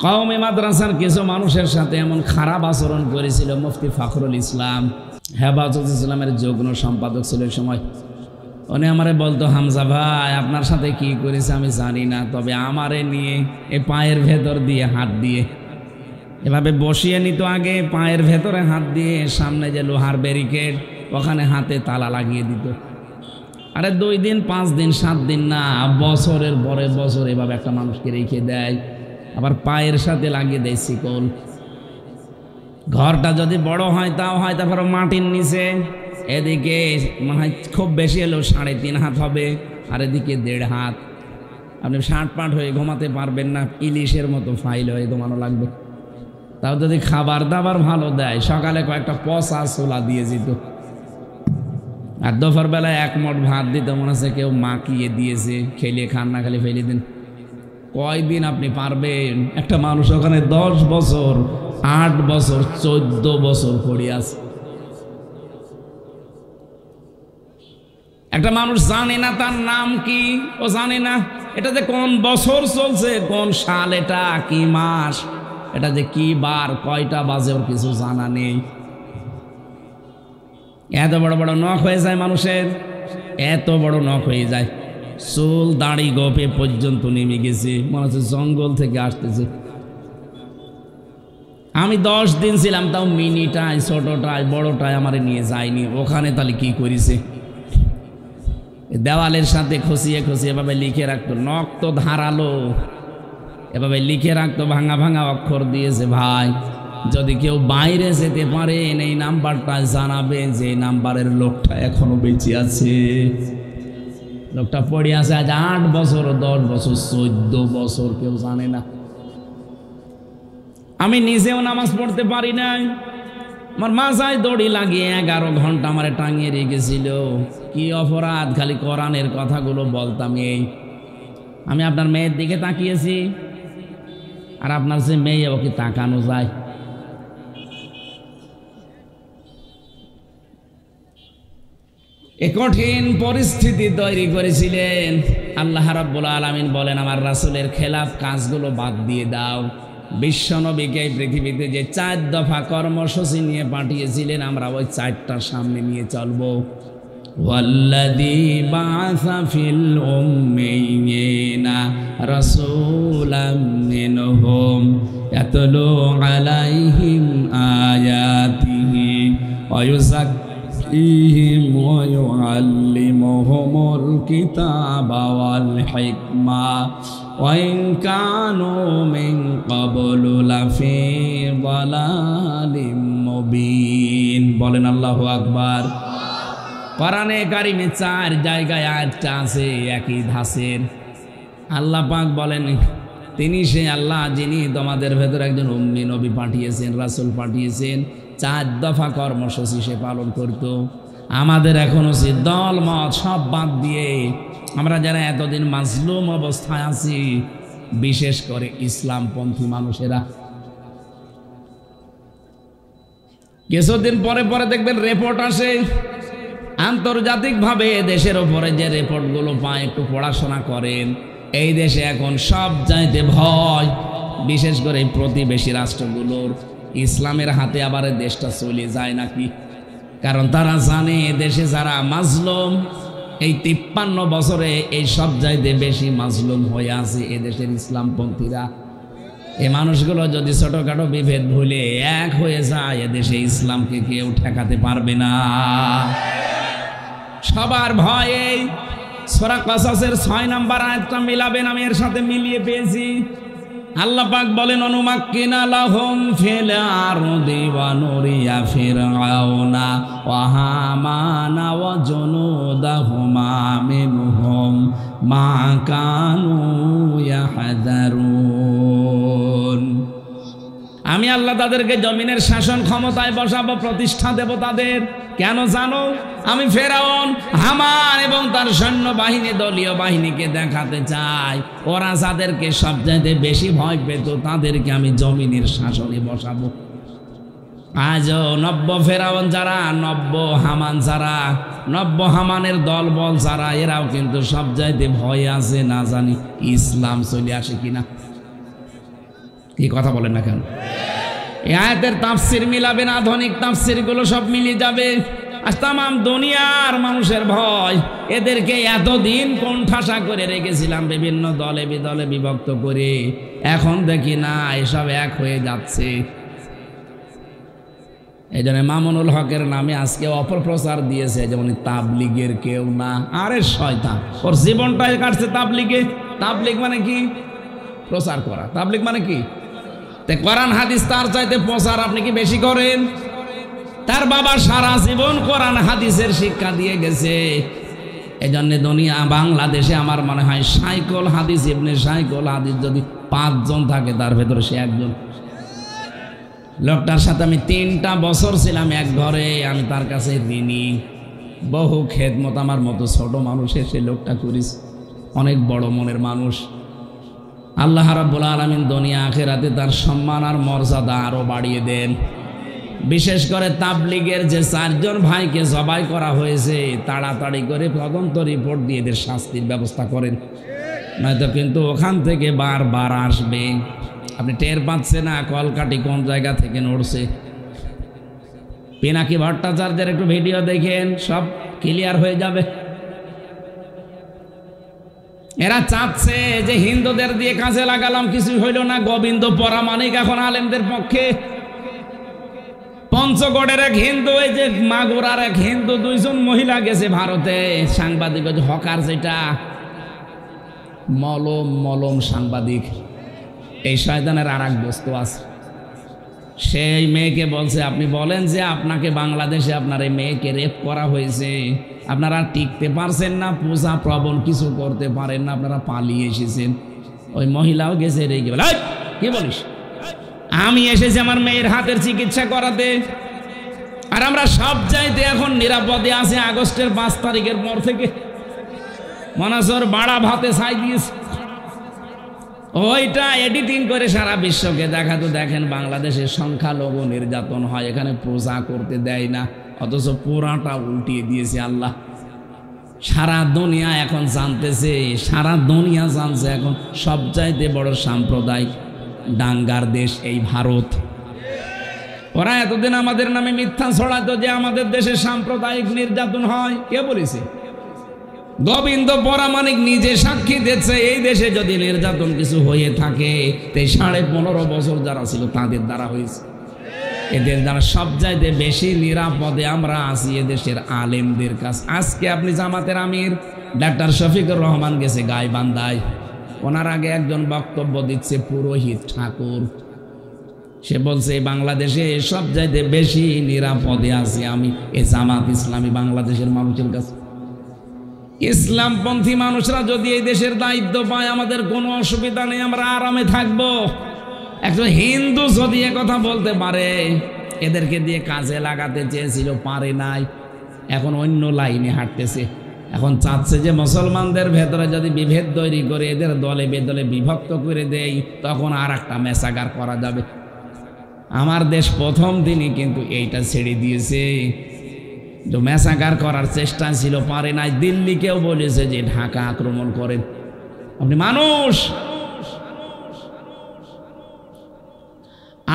কওমে মাদ্রাসার কিছু মানুষের সাথে এমন খারাপ আচরণ করেছিল মুফতি ফখরুল ইসলাম, হেফাজত ইসলামের যুগ্ম সম্পাদক ছিল ওই সময়। উনি আমারে বলতো, হামজা ভাই আপনার সাথে কি করেছে আমি জানি না, তবে আমারে নিয়ে এই পায়ের ভেতর দিয়ে হাত দিয়ে এভাবে বসিয়ে নিত আগে, পায়ের ভেতরে হাত দিয়ে সামনে যে লোহার ব্যারিকেড ওখানে হাতে তালা লাগিয়ে দিত। আরে 2 দিন 5 দিন 7 দিন না, বছরের পরে বছর এভাবে একটা মানুষকে রেখে দেয়, আবার পায়ের সাথে লাগিয়ে দেয় শিকল। ঘরটা যদি বড় হয় তাও হয়, তারপর মাটির নিচে, এদিকে মনে হয় খুব বেশি হলেও 3.5 হাত হবে, আর এদিকে 1.5 হাত। আপনি 60 হয়ে ঘুমাতে পারবেন না, ইলিশের মতো ফাইল হয়ে ঘুমানো লাগবে। তাও যদি খাবার দাবার ভালো দেয়, সকালে কয়েকটা পচা ছোলা দিয়ে যেত, আর দুপুর বেলায় 1 মুঠ ভাত দিত, মনে হচ্ছে কেউ মাখিয়ে দিয়েছে, খেলে খান না খালি ফেলে দিন। কয়দিন আপনি পারবেন? একটা মানুষ ওখানে 10 বছর 8 বছর 14 বছর পড়ে আছে। একটা মানুষ জানে না তার নাম কি, ও জানে না এটা যে কোন বছর চলছে, কোন সাল, এটা কি মাস, এটা যে কি বার, কয়টা বাজে, ওর কিছু জানা নেই। এত বড় বড় নখ হয়ে যায় মানুষের, এত বড় নখ হয়ে যায়, চুল দাড়ি গোপে পর্যন্ত নেমে গেছে, মনে হচ্ছে জঙ্গল থেকে আসতেছে। আমি 10 দিন ছিলাম, তাও মিনিটায় ছোটটায় বড়টায় আমার নিয়ে যায়নি। ওখানে তাহলে কি করেছে, দেওয়ালের সাথে খসিয়ে খসিয়ে এভাবে লিখে রাখতো, নখ তো ধারালো, এভাবে লিখে রাখতো, ভাঙা ভাঙা অক্ষর দিয়েছে। ভাই যদি কেউ বাইরে যেতে পারেন এই নাম্বারটা জানাবেন যে এই নাম্বারের লোকটা এখনো বেঁচে আছে। লোকটা পড়ে আছে আজ 8 বছর 10 বছর 14 বছর, কেউ জানে না। আমি নিজেও নামাজ পড়তে পারি নাই, আমার মাথায় দড়ি লাগিয়ে 11 ঘন্টা আমারে টাঙিয়ে রেখেছিল। কি অপরাধ, খালি কোরআনের কথাগুলো বলতাম। আমি আপনার মেয়ের দিকে তাকিয়েছি, আর আপনার যে মেয়ে ওকে তাকানো যায়? এ কঠিন পরিস্থিতি তৈরি করেছিলেন। আল্লাহ রাব্বুল আলামিন বলেন, আমার রাসূলের খেলাফ কাজগুলো বাদ দিয়ে দাও। বিশ্বনবীকে এই পৃথিবীতে যে 4 দফা কর্মসূচি নিয়ে পাঠিয়েছিলেন, আমরা ওই 4টার সামনে নিয়ে চলবো। ওয়াল্লাযী বা'আসা ফিল উম্মিয়িনা রাসূলাম মিনহুম ইয়াতলু আলাইহিম আয়াতিহি ওয়া ইউযাক্কিহিম ওয়া ইউআল্লিমুহুমুল কিতাবা ওয়াল হিকমা ওয়া ইন কানু মিন ক্বাবলু লাফি যালালিম মুবিন। বলেন আল্লাহু আকবার। কোরআনে কারিমে 4 জায়গায় আয়াতটা আছে একই ধাঁচের। আল্লাহ পাক বলেন, তিনি সেই আল্লাহ যিনি তোমাদের ভেতর একজন উম্মি নবী পাঠিয়েছেন, রাসূল পাঠিয়েছেন। 4 দফা কর্মসূচি সে পালন করত। আমাদের এখন উচিত দল মত সব বাদ দিয়ে, আমরা যারা এতদিন মাজলুম অবস্থায় আছি, বিশেষ করে ইসলামপন্থী মানুষেরা, কিছুদিন পরে পরে দেখবেন রিপোর্ট আসে আন্তর্জাতিকভাবে, দেশের ওপরে যে রিপোর্টগুলো পায়, একটু পড়াশোনা করেন। এই দেশে এখন সব চাইতে ভয়, বিশেষ করে এই প্রতিবেশী রাষ্ট্রগুলোর, ইসলামের হাতে আবার দেশটা চলে যায় নাকি। কারণ তারা জানে দেশে যারা মাজলুম, এই 53 বছরে এই সব চাইতে বেশি মাজলুম হয়ে আছে এদেশের ইসলামপন্থীরা। এই মানুষগুলো যদি ছোটখাটো বিভেদ ভুলে এক হয়ে যায়, এদেশে ইসলামকে কেউ ঠেকাতে পারবে না। সবার ভয়ে সূরা কাসাসের 6 নম্বর আয়াতটা মিলাবেন, আমি এর সাথে মিলিয়ে পেয়েছি। আল্লাহ পাক বলেন, অনুমাক্কিনা লাহুম ফিল আরদি ওয়া নুরিয়া ফিরআউনা ওয়া হামানা ওয়া জুনুদাহুমা মিনহুম মা কানু ইয়াহযারুন। আমি আল্লাহ তাদেরকে জমিনের শাসন ক্ষমতায় বসাবো, প্রতিষ্ঠা দেব তাদের। কেন জানো? আমি ফেরাউন, হামান এবং তার সৈন্য বাহিনী, দলীয় বাহিনীকে দেখাতে চাই ওরা যাদেরকে সবচাইতে বেশি ভয় পেত, তাদেরকে আমি জমিনের শাসনে বসাবো। আজও নব্য ফেরাউন যারা, নব্য হামান যারা, নব্য হামানের দল বল যারা, এরাও কিন্তু সবচাইতে ভয় আছে, না জানি ইসলাম চলে আসে কিনা। কি কথা বলেন না কেন? এই আয়াতের তাফসির মিলাবেন, আধুনিক তাফসিরগুলো সব মিলে যাবে। আজ তামাম দুনিয়ার মানুষের ভয়, এদেরকে এতদিন কোণঠাসা করে রেখেছিলাম বিভিন্ন দলে বিদলে বিভক্ত করে, এখন দেখি না এসব এক হয়ে যাচ্ছে। এই জন্য মামুনুল হকের নামে আজকে অপপ্রচার দিয়েছে, যেমন তাবলিগের কেউ না। আরে শয়তান, ওর জীবনটাই কাটছে তাবলিগে। তাবলিগ মানে কি? প্রচার করা। তাবলিগ মানে কি? কোরআন হাদিস তার চাইতে প্রচার আপনি কি বেশি করেন? তার বাবা সারা জীবন কোরআন হাদিসের শিক্ষা দিয়ে গেছে। এই জন্য দুনিয়া বাংলাদেশে আমার মনে হয় সাইকল হাদিস, ইবনে সাইকল হাদিস যদি 5 জন থাকে তার ভেতরে সে একজন। লোকটার সাথে আমি 3টা বছর ছিলাম এক ঘরে, আমি তার কাছে ঋণী। বহু খেদমত আমার মতো ছোট মানুষের সে লোকটা করিস, অনেক বড় মনের মানুষ। আল্লাহ রাব্বুল আলামিন দুনিয়া আখিরাতে তার সম্মান আর মর্যাদা আরো বাড়িয়ে দেন। বিশেষ করে তাবলিগের যে 4 জন ভাইকে জবাই করা হয়েছে, তাড়াতাড়ি করে তদন্ত রিপোর্ট দিয়ে এদের শাস্তির ব্যবস্থা করেন, নয়তো কিন্তু ওখান থেকে বারবার আসবে। আপনি টের পাচ্ছেন না কলকাঠি কোন জায়গা থেকে নড়ছে? পিনাকি ভট্টাচার্যের একটু ভিডিও দেখেন, সব ক্লিয়ার হয়ে যাবে। এরা চাচ্ছে যে হিন্দুদের দিয়ে কাজে লাগালাম, কিছু হইল না। গোবিন্দ পরামানিক এখন আলেমদের পক্ষে। পঞ্চগড়ের এক হিন্দু, এই যে মাগুরার এক হিন্দু, 2 জন মহিলা গেছে ভারতে সাংবাদিক, হকার যেটা মলম সাংবাদিক। এই শয়তানের আর এক বস্তু আছে। সেই মেয়েকে বলছে, আপনি বলেন যে আপনাকে বাংলাদেশে আপনার এই মেয়েকে রেপ করা হয়েছে, আপনারা টিকতে পারছেন না, পূজা প্রবণ কিছু করতে পারেন না, আপনারা পালিয়ে এসেছেন। ওই মহিলাও গেছে রেগে বলে, কি বলিস? আমি এসেছি আমার মেয়ের হাতের চিকিৎসা করাতে, আর আমরা সব চাইতে এখন নিরাপদে আছি। আগস্টের 5 তারিখের পর থেকে মনাসর বাড়া ভাতে ছাই দিয়েছে। ওইটা এডিটিং করে সারা বিশ্বকে দেখাতো, দেখেন বাংলাদেশের সংখ্যালঘু নির্যাতন হয়, এখানে পূজা করতে দেয় না, অথচ পুরাটা উল্টিয়ে দিয়েছে আল্লাহ। সারা দুনিয়া এখন জানতেছে, সারা দুনিয়া জানছে এখন সবচাইতে বড় সাম্প্রদায়িক দাঙ্গার দেশ এই ভারত। ওরা এতদিন আমাদের নামে মিথ্যা ছড়াতো যে আমাদের দেশে সাম্প্রদায়িক নির্যাতন হয়। কে বলেছে? গোবিন্দ পরামানিক নিজে সাক্ষী দিচ্ছে, এই দেশে যদি নির্যাতন কিছু হয়ে থাকে, 15.5 বছর যারা ছিল তাদের দ্বারা হয়েছে। এদের দ্বারা সবচাইতে বেশি নিরাপদে আমরা আছি এদেশের আলেমদের কাছে। আজকে আপনি জামাতের আমির ডাক্তার শফিকুর রহমান গেছে গাইবান্ধায়, ওনার আগে একজন বক্তব্য দিচ্ছে পুরোহিত ঠাকুর। সে বলছে বাংলাদেশে সবচাইতে বেশি নিরাপদে আছি আমি এ জামাত ইসলামী বাংলাদেশের মানুষের কাছে। ইসলামপন্থী মানুষরা যদি এই দেশের দায়িত্ব পায়, আমাদের কোনো অসুবিধা নেই, আমরা আরামে থাকবো। একজন হিন্দু যদি কথা বলতে পারে, এদেরকে দিয়ে কাজে লাগাতে চেয়েছিল, পারে নাই, এখন অন্য লাইনে হাঁটতেছে। এখন চাচ্ছে যে মুসলমানদের ভেতরে যদি বিভেদ তৈরি করে এদের দলে বেদলে বিভক্ত করে দেই, তখন আর একটা মেসাগার করা যাবে। আমার দেশ প্রথম দিনই কিন্তু এইটা ছেড়ে দিয়েছে। তো মেসাগার করার চেষ্টা ছিল, পারে নাই। দিল্লিকেও বলেছে যে ঢাকা আক্রমণ করেন। আপনি মানুষ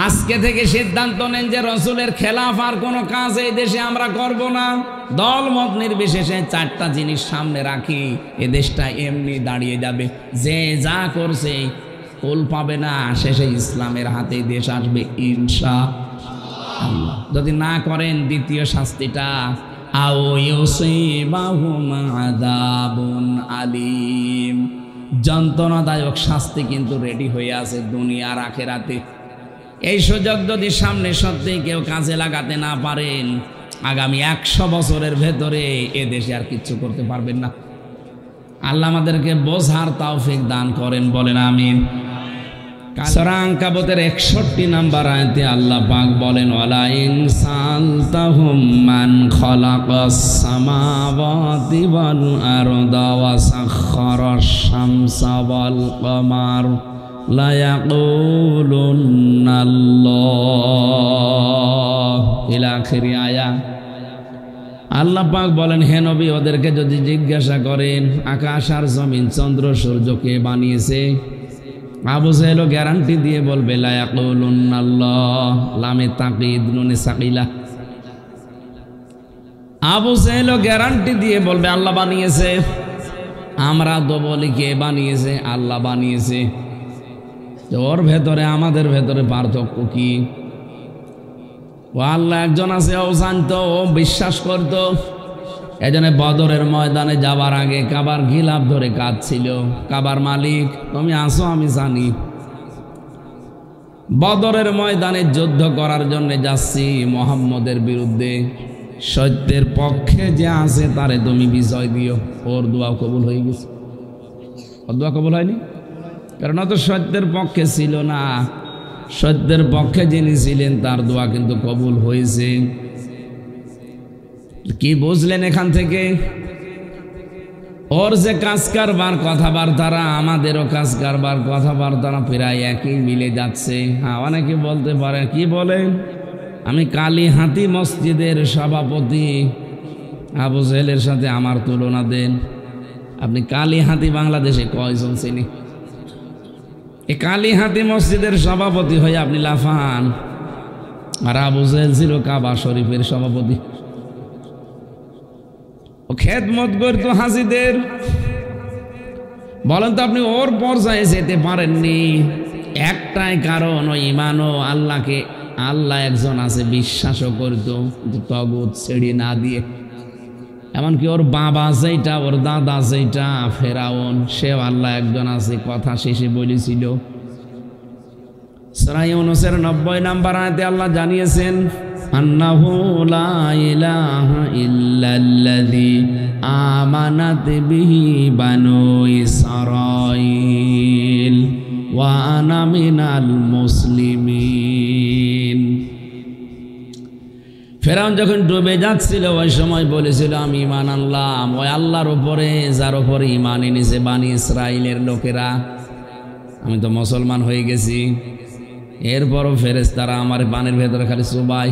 আজকে থেকে সিদ্ধান্ত নেন যে রসুলের খেলাফ আর কোনো কাজ এই দেশে আমরা করব না। দল মত নির্বিশেষে 4টা জিনিস সামনে রাখি, এ দেশটা এমনি দাঁড়িয়ে যাবে। যে যা করছে কুল পাবে না, শেষে ইসলামের হাতে দেশ আসবে ইনশাআল্লাহ। যদি না করেন, দ্বিতীয় শাস্তিটা আও ইউসিবাহুম আযাবুন আলীম, যন্ত্রণাদায়ক শাস্তি কিন্তু রেডি হয়ে আছে দুনিয়ার আখিরাতে। এই সুযোগ যদি সামনে সত্যিই কেউ কাজে লাগাতে না পারেন, আগামী 100 বছরের ভেতরে এ দেশে আর কিচ্ছু করতে পারবেন না। আল্লাহ আমাদেরকে বোঝার তৌফিক দান করেন, বলেন আমিন। সূরা আনকাবুতের 61 নম্বর আয়াতে আল্লাহ পাক বলেন, ওয়ালা ইনসালতাহুম মান খালাকাস সামাওয়াতি ওয়াল আরদা ওয়া সাখখারাশ শামসা ওয়াল কমার লা ইয়াকুলুন্না আল্লাহ ইলা আখিরি আয়া। আল্লাহ পাক বলেন, হে নবী, ওদেরকে যদি জিজ্ঞাসা করেন আকাশ আর জমিন, চন্দ্র সূর্যকে বানিয়েছে, আবু জেহেল গ্যারান্টি দিয়ে বলবে লা ইয়াকুলুন্নাল্লাহ, লামে তাকিদ নুনে সাকিলা। আবু জেহেল গ্যারান্টি দিয়ে বলবে আল্লাহ বানিয়েছে। আমরা তো বলি কে বানিয়েছে? আল্লাহ বানিয়েছে। ওর ভেতরে আমাদের ভেতরে পার্থক্য কি? ও আল্লাহ একজন আছে, ও জানতো, ও বিশ্বাস করতো। এজন্য বদরের ময়দানে যাবার আগে কাবার গিলাফ ধরে কাঁদছিল, কাবার মালিক তুমি আসো, আমি জানি। বদরের ময়দানে যুদ্ধ করার জন্য যাচ্ছি মুহাম্মদের বিরুদ্ধে, সত্যের পক্ষে যে আছে তারে তুমি বিজয় দিও। ওর দোয়া কবুল হয়ে গেছে। ওর দোয়া কবুল হয়নি, কারণ অত সত্যের পক্ষে ছিল না। সত্যের পক্ষে যিনি ছিলেন তার দোয়া কিন্তু কবুল হয়েছে। কি বুঝলেন এখান থেকে? ওর যে কাজ কারবার কথাবার্তারা, আমাদেরও কাজ কারবার কথাবার্তারা প্রায় একই মিলে যাচ্ছে। হ্যাঁ, অনেকে বলতে পারে কি বলেন, আমি কালীহাতি মসজিদের সভাপতি, আবু জেহেলের সাথে আমার তুলনা দেন। আপনি কালীহাতি বাংলাদেশে কয়জন চিনি? এই কালীহাতি মসজিদের সভাপতি হয়ে আপনি লাফান, আর আবু জেহেল ছিল কাবা শরীফের সভাপতি। ও খেদমত করতো হাজিদের। বলেন তো আপনি ওর পর্যায়ে যেতে পারেননি, একটাই কারণ, ওই ইমানও আল্লাহকে, আল্লাহ একজন আছে বিশ্বাসও করতো, তগুত ছেড়ে না দিয়ে। এমনকি ওর বাবা যেটা, ওর দাদা যেটা ফেরাউন, সেও আল্লাহ একজন আছে কথা শেষে বলেছিল। সূরা ইউনূসের 90 নম্বর আয়াতে আল্লাহ জানিয়েছেন আন্নাহু লা ইলাহা ইল্লাল্লাযী আমানাত বিহি বানু ইসরাঈল ওয়া আনা মিনাল মুসলিমিন। ফেরাউন যখন ডুবে যাচ্ছিল ওই সময় বলেছিল আমি ঈমান আনলাম ওই আল্লাহর উপরে যার উপরে ঈমান এনেছে বানি ইসরাইলের লোকেরা, আমি তো মুসলমান হয়ে গেছি। এরপরও ফেরেশতারা আমার পানের ভেতরে খালি চুবাই।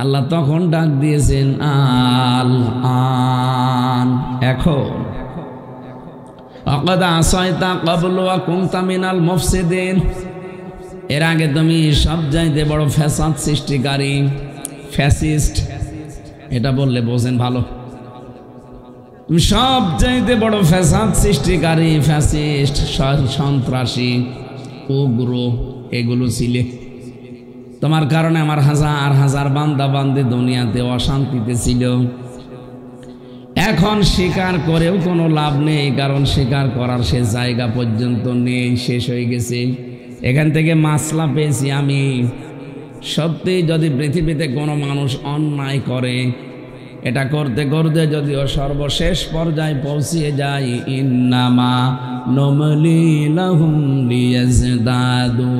আল্লাহ তখন ডাক দিয়েছেন আল আন, এখন আকাদ আসাইতা ক্বাবলু ওয়া কুনতা মিনাল মুফসিদিন, এর আগে তুমি সব চাইতে বড় ফ্যাসাদ সৃষ্টিকারী, ফ্যাসিস্ট, এটা বললে বোঝেন ভালো। তুমি সব চাইতে বড় ফ্যাসাদ সৃষ্টিকারী, ফ্যাসিস্ট, সন্ত্রাসী, উগ্র, এগুলো ছিলে। তোমার কারণে আমার হাজার হাজার বান্দা বান্দি দুনিয়াতে অশান্তিতে ছিল। এখন স্বীকার করেও কোনো লাভ নেই, কারণ স্বীকার করার সে জায়গা পর্যন্ত নেই, শেষ হয়ে গেছে। এখান থেকে মাসলা পেয়েছি আমি, সত্যি যদি পৃথিবীতে কোনো মানুষ অন্যায় করে, এটা করতে করতে যদিও সর্বশেষ পর্যায়ে পৌঁছিয়ে যায়, ইন্নামা নুমলি লাহুম লিয়াজদাদু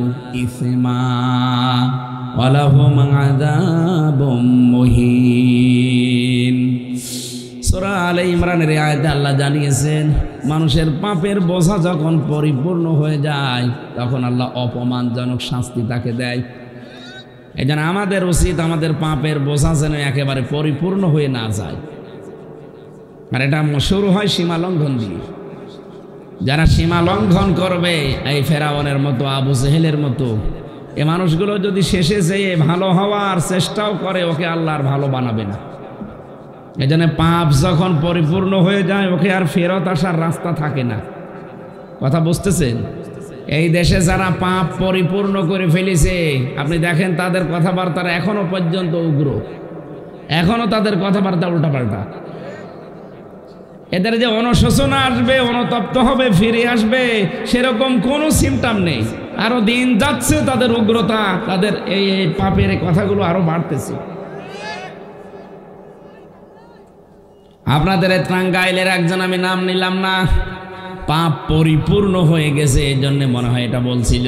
ইসমা ওয়া লাহুম আযাবুম মুহিন। সূরা আলে ইমরানের আয়াতে আল্লাহ জানিয়েছেন মানুষের পাপের বোঝা যখন পরিপূর্ণ হয়ে যায় তখন আল্লাহ অপমানজনক শাস্তি তাকে দেয়। এই জন্য আমাদের উচিত আমাদের পাপের বোঝা যেন একেবারে পরিপূর্ণ হয়ে না যায়। আর এটা শুরু হয় সীমা লঙ্ঘন দিয়ে। যারা সীমা লঙ্ঘন করবে, এই ফেরাউনের মতো, আবু জেহেলের মতো, এ মানুষগুলো যদি শেষে যেয়ে ভালো হওয়ার চেষ্টাও করে, ওকে আল্লাহ আর ভালো বানাবে না। এই জন্য পাপ যখন পরিপূর্ণ হয়ে যায় ওকে আর ফেরত আসার রাস্তা থাকে না। কথা বুঝতেছেন? এই দেশে যারা পাপ পরিপূর্ণ করে ফেলেছে, আপনি দেখেন তাদের কথাবার্তা এখনো পর্যন্ত উগ্র, এখনো তাদের কথাবার্তা উল্টাপাল্টা। এদের যে অনুশোচনা আসবে, অনুতপ্ত হবে, ফিরে আসবে, সেরকম কোনো সিমটম নেই। আরো দিন যাচ্ছে, তাদের উগ্রতা, তাদের এই পাপের কথাগুলো আরো বাড়তেছে। আপনাদের টাঙ্গাইলের একজন, আমি নাম নিলাম না, পাপ পরিপূর্ণ হয়ে গেছে, এই জন্য মনে হয় এটা বলছিল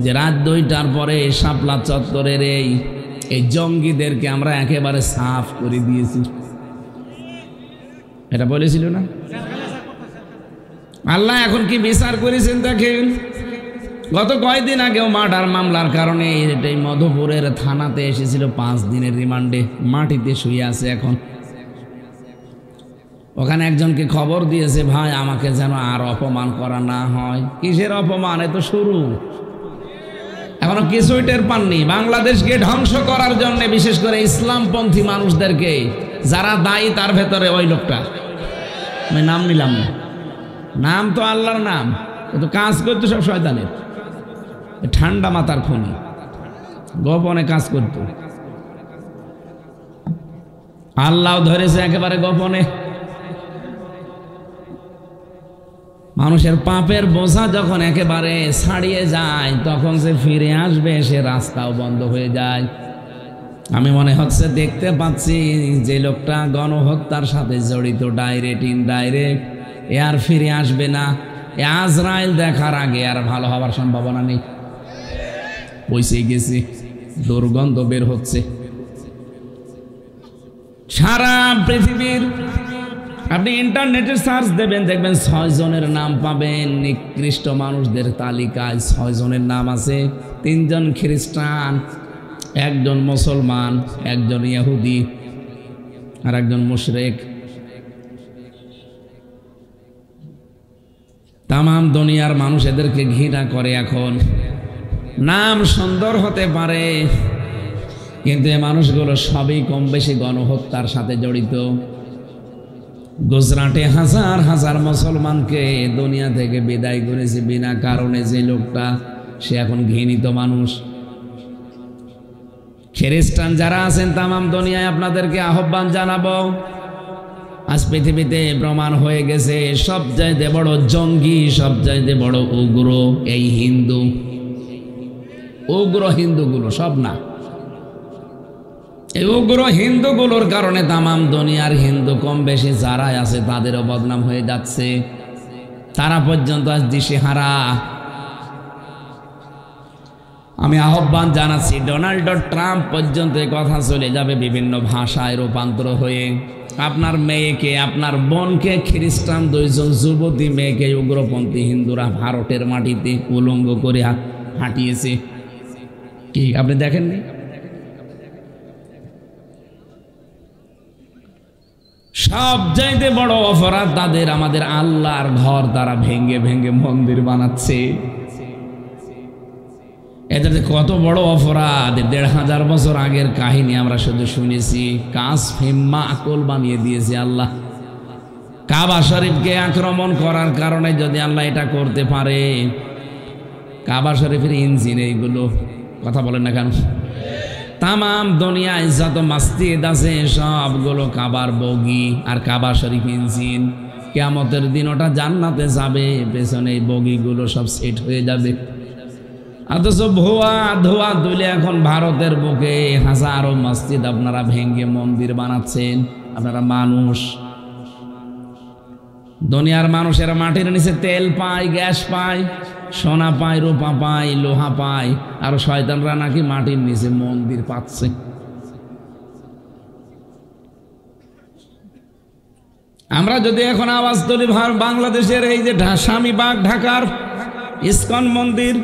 যে রাত 2টার পরে শাপলা চত্বরের এই জঙ্গিদেরকে আমরা একেবারে সাফ করে দিয়েছি, এটা বলেছিল না? আল্লাহ এখন কি বিচার করেছেন দেখেন। গত কয়েকদিন আগেও মার্ডার মামলার কারণে এই মধুপুরের থানাতে এসেছিল, 5 দিনের রিমান্ডে, মাটিতে শুয়ে আছে এখন। ওখানে একজনকে খবর দিয়েছে, ভাই আমাকে যেন আর অপমান করা না হয়। কিসের অপমান? এ তো শুরু, এখনো কিছুই টের পাননি। বাংলাদেশকে ধ্বংস করার জন্য বিশেষ করে ইসলামপন্থী মানুষদেরকে যারা দায়ী, তার ভেতরে ওই লোকটা, আমি নাম নিলাম না, নাম তো আল্লাহর নাম, কিন্তু কাজ করতো সব শয়তানের। ঠান্ডা মাথার খুনি, গোপনে কাজ করত, আল্লাহ ধরেছে একেবারে গোপনে। মানুষের পাপের বোঝা যখন একেবারে ছাড়িয়ে যায়, তখন সে ফিরে আসবে, সে রাস্তাও বন্ধ হয়ে যায়। আমি মনে হচ্ছে দেখতে পাচ্ছি যে লোকটা গণহত্যার সাথে জড়িত, ডাইরেক্ট ইনডাইরেক্ট, এ আর ফিরে আসবে না। এ আজরাইল দেখার আগে আর ভালো হওয়ার সম্ভাবনা নেই। পৌঁছে গেছি, দুর্গন্ধ বের হচ্ছে সারা পৃথিবীর। আপনি ইন্টারনেটে সার্চ দেবেন, দেখবেন 6 জনের নাম পাবেন নিকৃষ্ট মানুষদের তালিকায়। 6 জনের নাম আছে, 3 জন খ্রিস্টান, 1 জন মুসলমান, 1 জন ইহুদি, আর 1 জন মুশরিক। তামাম দুনিয়ার মানুষ এদেরকে ঘৃণা করে। এখন নাম সুন্দর হতে পারে, কিন্তু এই মানুষগুলো সবই কম বেশি গণহত্যার সাথে জড়িত। গুজরাটে হাজার হাজার মুসলমানকে দুনিয়া থেকে বিদায় করেছে বিনা কারণে যে লোকটা, সে এখন ঘৃণিত মানুষ। খ্রিস্টান যারা আছেন তামাম দুনিয়ায়, আপনাদেরকে আহ্বান জানাবো, আজ পৃথিবীতে প্রমাণ হয়ে গেছে সবচাইতে বড় জঙ্গি, সবচাইতে বড় উগ্র এই হিন্দু। উগ্র হিন্দুগুলো, সব না, এই উগ্র হিন্দুগুলোর কারণে তামাম দুনিয়ার হিন্দু কম বেশি যারাই আছে তাদেরও বদনাম হয়ে যাচ্ছে। তারা পর্যন্ত আজ দিশেহারা। আমি আহ্বান জানাচ্ছি, ডোনাল্ড ট্রাম্প পর্যন্ত এই কথা চলে যাবে বিভিন্ন ভাষায় রূপান্তর হয়ে। আপনার মেয়েকে, আপনার বোনকে খ্রিস্টান 2 জন যুবতী মেয়েকে উগ্রপন্থী হিন্দুরা ভারতের মাটিতে উলঙ্গ করে হাঁটিয়েছে। কি আপনি দেখেননি? সবচাইতে বড় অপরাধ তাদের, আমাদের আল্লাহর ঘর তারা ভেঙ্গে ভেঙ্গে মন্দির বানাচ্ছে। এদের কত বড় অপরাধ! 1500 বছর আগের কাহিনী আমরা শুধু শুনেছি। কাজ ফিম্মা আকল বানিয়ে দিয়েছে আল্লাহ। কাবা শরীফকে আক্রমণ করার কারণে যদি আল্লাহ এটা করতে পারে, কাবা শরীফের ইঞ্জিন এইগুলো, কথা বলেন না কেন? তামাম দুনিয়ায় যত মসজিদ আছে সবগুলো কাবার বগি আর কাবা শরীফ ইঞ্জিন। কিয়ামতের দিন ওটা জান্নাতে যাবে, পেছনে এই বগিগুলো সব সেট হয়ে যাবে। অথচ ধোয়া তুলে এখন ভারতের বুকে হাজারো মসজিদ আপনারা ভেঙ্গে মন্দির বানাচ্ছেন। আপনারা মানুষ, দুনিয়ার মানুষেরা মাটির নিচে তেল পায়, গ্যাস পায়, সোনা পায়, রূপা পায়, লোহা পায়, আর শয়তানরা নাকি মাটির নিচে মন্দির পাচ্ছে। আমরা যদি এখন আওয়াজ তুলি, বাংলাদেশের এই যে স্বামীবাগ ঢাকার ইসকন মন্দির,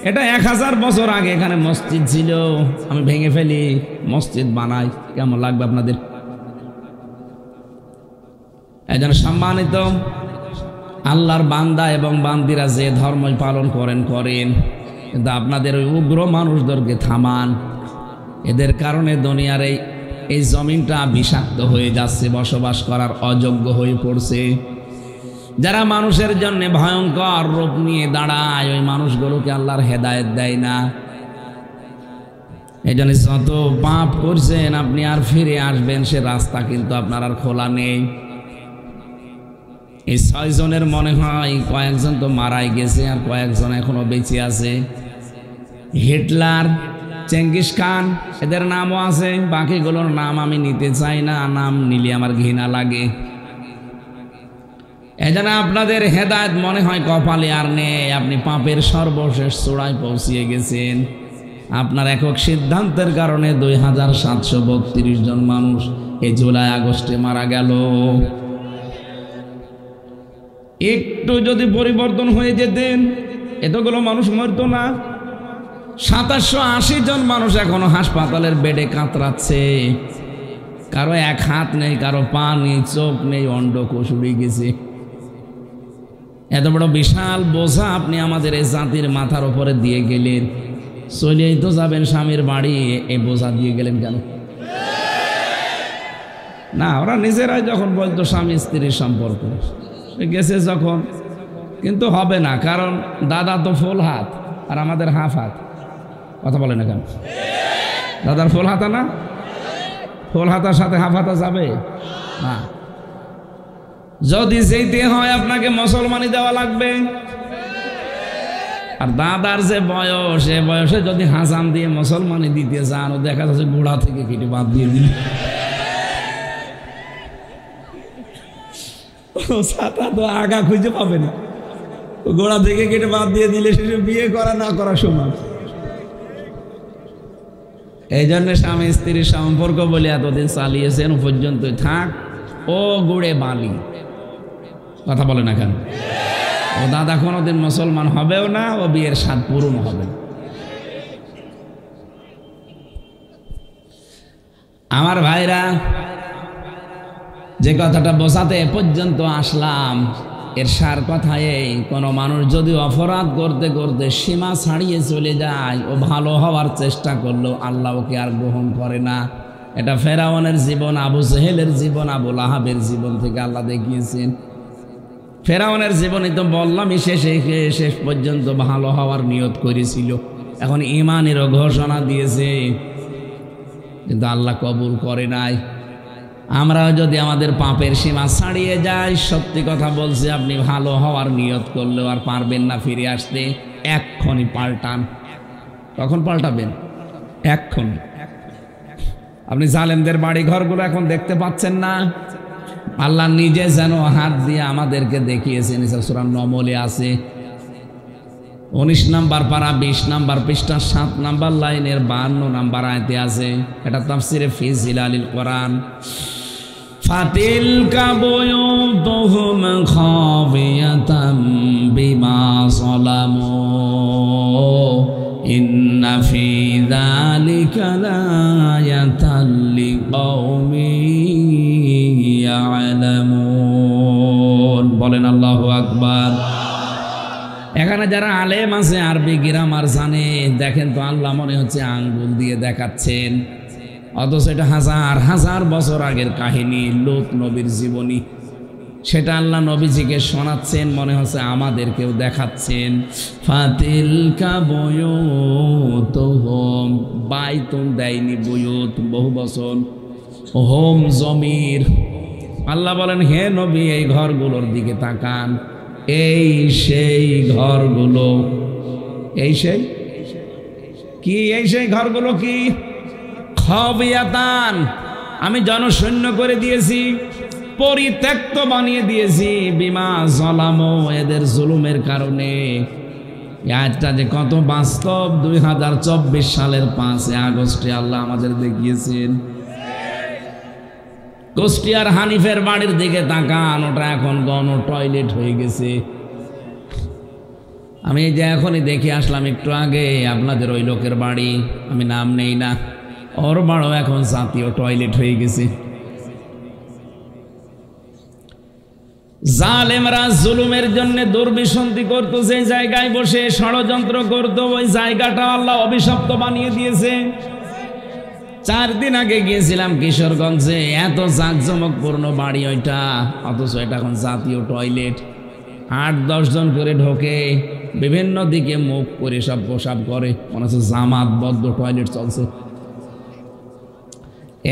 এটা 1000 বছর আগে এখানে মসজিদ ছিল, আমি ভেঙে ফেলি, মসজিদ বানাই, কেমন লাগবে আপনাদের? একজন সম্মানিত আল্লাহর বান্দা এবং বান্দিরা যে ধর্মই পালন করেন, কিন্তু আপনাদের ওই উগ্র মানুষদেরকে থামান। এদের কারণে দুনিয়ার এই জমিনটা বিষাক্ত হয়ে যাচ্ছে, বসবাস করার অযোগ্য হয়ে পড়ছে। যারা মানুষের জন্য ভয়ঙ্কর রূপ নিয়ে দাঁড়ায়, ওই মানুষগুলোকে আল্লাহর হেদায়েত দেয় না। এই জন্য যত পাপ করছেন আপনি আর ফিরে আসবেন সে রাস্তা কিন্তু আপনার আর খোলা নেই। এই 6 জনের মনে হয় কয়েকজন তো মারাই গেছে, আর কয়েকজন এখনো বেঁচে আছে। হিটলার, চেঙ্গিস খান, এদের নামও আছে। বাকিগুলোর নাম আমি নিতে চাই না, নাম নিলে আমার ঘৃণা লাগে। এজন্য আপনাদের হেদায়েত মনে হয় কপালে আর নেই, আপনি পাপের সর্বশেষ চূড়ায় পৌঁছিয়ে গেছেন। আপনার একক সিদ্ধান্তের কারণে 2732 জন মানুষ এই জুলাই আগস্টে মারা গেল। একটু যদি পরিবর্তন হয়ে যেতেন এতগুলো মানুষ মরতো না। 2780 জন মানুষ এখনো হাসপাতালের বেডে কাতরাচ্ছে। কারো এক হাত নেই, কারো পা নেই, চোখ নেই, অন্ডকোষ উড়ে গেছে। এত বড় বিশাল বোঝা আপনি আমাদের এই জাতির মাথার উপরে দিয়ে গেলেন। চলেই তো যাবেন স্বামীর বাড়ি, এই বোঝা দিয়ে গেলেন কেন? না, ওরা নিজেরাই যখন বলতো স্বামী স্ত্রীর সম্পর্ক, সে গেছে যখন, কিন্তু হবে না, কারণ দাদা তো ফুল হাত আর আমাদের হাফ হাত। কথা বলে না কেন? দাদার ফুল হাতা না, ফুল হাতার সাথে হাফ হাতা যাবে না। যদি যেতে হয় আপনাকে মুসলমানি দেওয়া লাগবে। আর দাদার যে বয়স, এ বয়সে যদি হাসাম দিয়ে মুসলমানি দিতে চান, ও দেখা যাচ্ছে গোড়া থেকে কেটে বাদ দিয়ে দিল। ছাতা তো আগা খুঁজে পাবে না, গোড়া থেকে কেটে বাদ দিয়ে দিলে শেষে বিয়ে করা না করা সমান। এই জন্য স্বামী স্ত্রীর সম্পর্ক বলে এতদিন চালিয়েছেন, পর্যন্ত থাক ও গুড়ে বালি। কথা বলে না কেন? ও দাদা কোনোদিন মুসলমান হবেও না, ও বিয়ের স্বাদ পূরণ হবে না। আমার ভাইরা, যে কথাটা বোঝাতে পর্যন্ত আসলাম, এর সার কথা এই, কোনো মানুষ যদি অপরাধ করতে করতে সীমা ছাড়িয়ে চলে যায়, ও ভালো হওয়ার চেষ্টা করলেও আল্লাহ ওকে আর গ্রহণ করে না। এটা ফেরাউনের জীবন, আবু জেহেলের জীবন, আবু লাহাবের জীবন থেকে আল্লাহ দেখিয়েছেন। ফেরাউনের জীবনে তো বললামই, শেষ পর্যন্ত ভালো হওয়ার নিয়ত করেছিল, এখন ঈমানেরও ঘোষণা দিয়েছে, কিন্তু আল্লাহ কবুল করে নাই। আমরাও যদি আমাদের পাপের সীমা ছাড়িয়ে যাই, সত্যি কথা বলছি, আপনি ভালো হওয়ার নিয়ত করলেও আর পারবেন না ফিরে আসতে। এক্ষুনি পাল্টান। কখন পাল্টাবেন? এক্ষুনি। আপনি জালেমদের বাড়ি ঘরগুলো এখন দেখতে পাচ্ছেন না? আল্লাহ নিজে যেন হাত দিয়ে আমাদেরকে দেখিয়েছেন। সূরা নমলে আছে, 19 নম্বর পারা 20 নম্বর পৃষ্ঠা 7 নম্বর লাইনের 52 নম্বর আয়াতে আছে। এটা তাফসিরে ফি জিলালিল কোরআন। ফাতিলকা বুয়ুতুহুম খাবিয়াতাম বিমা যালামু ইন্না ফি যালিকা লায়াতাল লিকাউমিন ইয়ালামুন। বলেন আল্লাহু আকবার। এখানে যারা আলেম আছে, আরবি গ্রামার জানে, দেখেন তো আল্লাহ মনে হচ্ছে আঙ্গুল দিয়ে দেখাচ্ছেন, অথচ এটা হাজার হাজার বছর আগের কাহিনী, লূত নবীর জীবনী। সেটা আল্লাহ নবীজিকে শোনাচ্ছেন, মনে হচ্ছে আমাদেরকেও দেখাচ্ছেন। ফাতিলকা বুয়ুতুহুম, বাইতুন দেয়নি, বুয়ুত বহু বচন, হোম জমির। আল্লাহ বলেন, হে নবী, এই ঘরগুলোর দিকে তাকান, এই সেই ঘরগুলো। এই সেই কি? এই সেই ঘরগুলো কি? খাবিয়াতান, আমি জনশূন্য করে দিয়েছি, পরিত্যক্ত বানিয়ে দিয়েছি, বিমা যালামু, এদের জুলুমের কারণে। আজটা যে কত বাস্তব, 2024 সালের 5 আগস্টে আল্লাহ আমাদের দেখিয়েছেন। কুষ্টিয়ার হানিফের বাড়ির দিকে তাকান, ওটা এখন গণ টয়লেট হয়ে গেছে। আমি যে এখনই দেখে আসলাম একটু আগে, আপনাদের ওই লোকের বাড়ি, আমি নাম নেই না, ওর বাড়িও এখন জাতীয় টয়লেট হয়ে গেছে। জালেমরা জুলুমের জন্য দুর্বিসন্ধি করতো, যে জায়গায় বসে ষড়যন্ত্র করতো, ওই জায়গাটা আল্লাহ অভিশপ্ত বানিয়ে দিয়েছে। 4 দিন আগে গিয়েছিলাম কিশোরগঞ্জে, এত জাঁকজমকপূর্ণ বাড়ি ওইটা, অথচ এটা এখন জাতীয় টয়লেট। 8-10 জন করে ঢোকে, বিভিন্ন দিকে মুখ করে সব প্রসাব করে, মনে হচ্ছে জামাতবদ্ধ টয়লেট চলছে।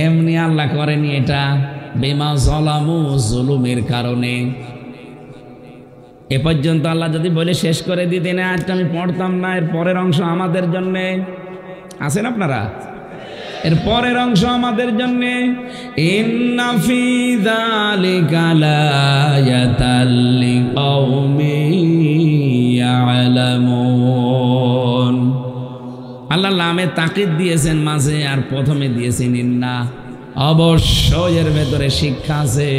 এমনি আল্লাহ করেনি এটা, বিমা যালামু, জুলুমের কারণে। এ পর্যন্ত আল্লাহ যদি বলে শেষ করে দিতেন, আজকে আমি পড়তাম না। এর পরের অংশ আমাদের জন্যে আছেন আপনারা, এর পরের অংশ আমাদের জন্য। ইন্না ফি যালিকা লায়াতাল লিকাউমিন ইয়ালামুন। আল্লাহ নামে তাকিদ দিয়েছেন মাঝে, আর প্রথমে দিয়েছেন ইন্না। অবশ্যই এর ভেতরে শিক্ষা আছে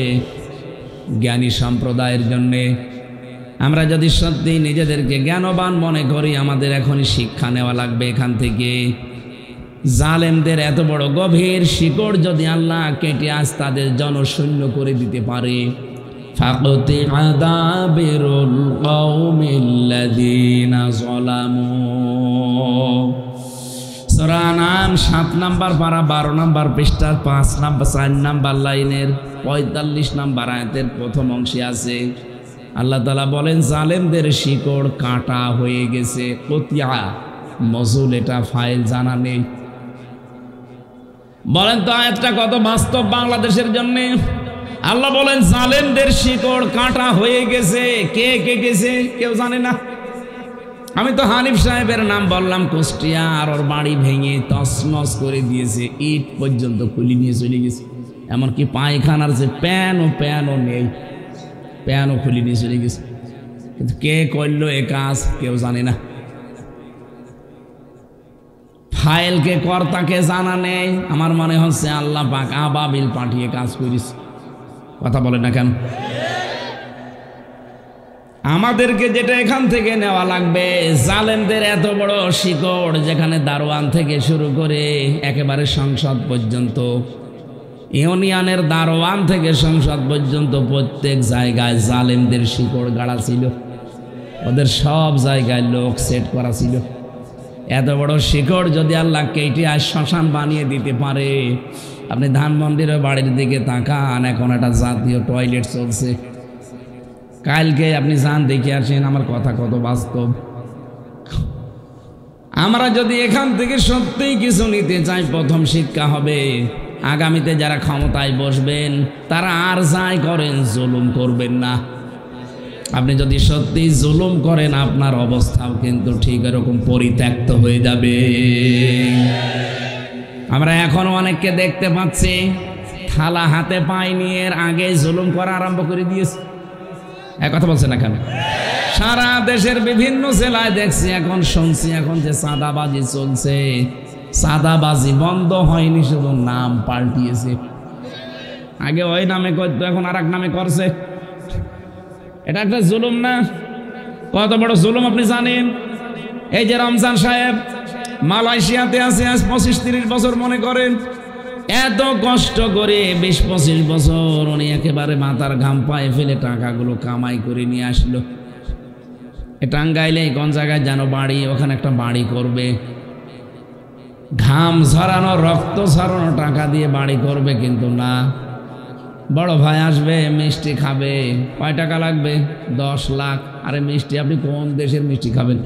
জ্ঞানী সম্প্রদায়ের জন্যে। আমরা যদি সত্যি নিজেদেরকে জ্ঞানবান মনে করি, আমাদের এখনই শিক্ষা নেওয়া লাগবে এখান থেকে। জালেমদের এত বড় গভীর শিকড় যদি আল্লাহ কেটে আজ তাদের জনশূন্য করে দিতে পারে, ফাকতি আদাবিরুল কওমিল্লাযীনা যালামু। সূরা আনআম 7 নম্বর পারা 12 নম্বর পৃষ্ঠার 4 নম্বর লাইনের 45 নম্বর আয়াতের প্রথম অংশে আছে আল্লাহ তাআলা বলেন, জালেমদের শিকড় কাটা হয়ে গেছে। কতিয়া মজুল, এটা ফাইল জানা নেই। বলেন তো আয়াতটা কত বাস্তব বাংলাদেশের জন্য? আল্লাহ বলেন জালেমদের শিকড় কাটা হয়ে গেছে। কে গেছে কেউ জানে না। আমি তো হানিফ সাহেবের নাম বললাম, কুষ্টিয়া, আর ওর বাড়ি ভেঙে তছনছ করে দিয়েছে, ইট পর্যন্ত খুলে নিয়ে চলে গেছে। এমনকি পায়খানার যে প্যানও নেই, প্যানও খুলে নিয়ে চলে গেছে। কিন্তু কে করলো এ কাজ কেউ জানে না। ফাইলকে কর্তাকে জানা নেই। আমার মনে হচ্ছে আল্লাহ পাক আবাবিল পাঠিয়ে কাজ করিস। কথা বলে না কেন? আমাদেরকে যেটা এখান থেকে নেওয়া লাগবে, জালেমদের এত বড় শিকড়, যেখানে দারোয়ান থেকে শুরু করে একেবারে সংসদ পর্যন্ত, ইউনিয়নের দারোয়ান থেকে সংসদ পর্যন্ত প্রত্যেক জায়গায় জালেমদের শিকড় গাড়া ছিল। ওদের সব জায়গায় লোক সেট করা ছিল। এত বড় শিকড় যদি আল্লাহ কেটে আর শ্মশান বানিয়ে দিতে পারে, আপনি ধানমন্ডির বাড়ির দিকে তাকান, এখন একটা জাতীয় টয়লেট চলছে। কালকে আপনি যান দেখে আসেন, আমার কথা কত বাস্তব। আমরা যদি এখান থেকে সত্যিই কিছু নিতে চাই, প্রথম শিক্ষা হবে আগামীতে যারা ক্ষমতায় বসবেন তারা আর যাই করেন জুলুম করবেন না। আপনি যদি সত্যি জুলুম করেন, আপনার অবস্থাও কিন্তু ঠিক এরকম পরিত্যক্ত হয়ে যাবে। আমরা এখন অনেককে দেখতে পাচ্ছি থালা হাতে পায় নিয়ে এর আগে জুলুম করা আরম্ভ করে দিয়েছে। এক কথা বলছে না কেন? সারা দেশের বিভিন্ন জেলায় দেখছি, এখন শুনছি এখন যে চাঁদাবাজি চলছে। চাঁদাবাজি বন্ধ হয়নি, শুধু নাম পাল্টিয়েছে। আগে ওই নামে করতো, এখন আর এক নামে করছে। এটা একটা জুলুম না? কত বড় জুলুম আপনি জানেন? এই যে রমজান সাহেব মালয়েশিয়াতে আছে আজ 25-30 বছর, মনে করেন এত কষ্ট করে 20-25 বছর উনি একেবারে মাথার ঘাম পায়ে ফেলে টাকাগুলো কামাই করে নিয়ে আসলো। টাঙ্গাইলে কোন জায়গায় যেন বাড়ি, ওখানে একটা বাড়ি করবে। ঘাম ঝরানো, রক্ত ঝরানো টাকা দিয়ে বাড়ি করবে, কিন্তু না, বড় ভাই আসবে, মিষ্টি খাবে। কয় টাকা লাগবে? 10 লাখ। আরে মিষ্টি, আপনি কোন দেশের মিষ্টি খাবেন?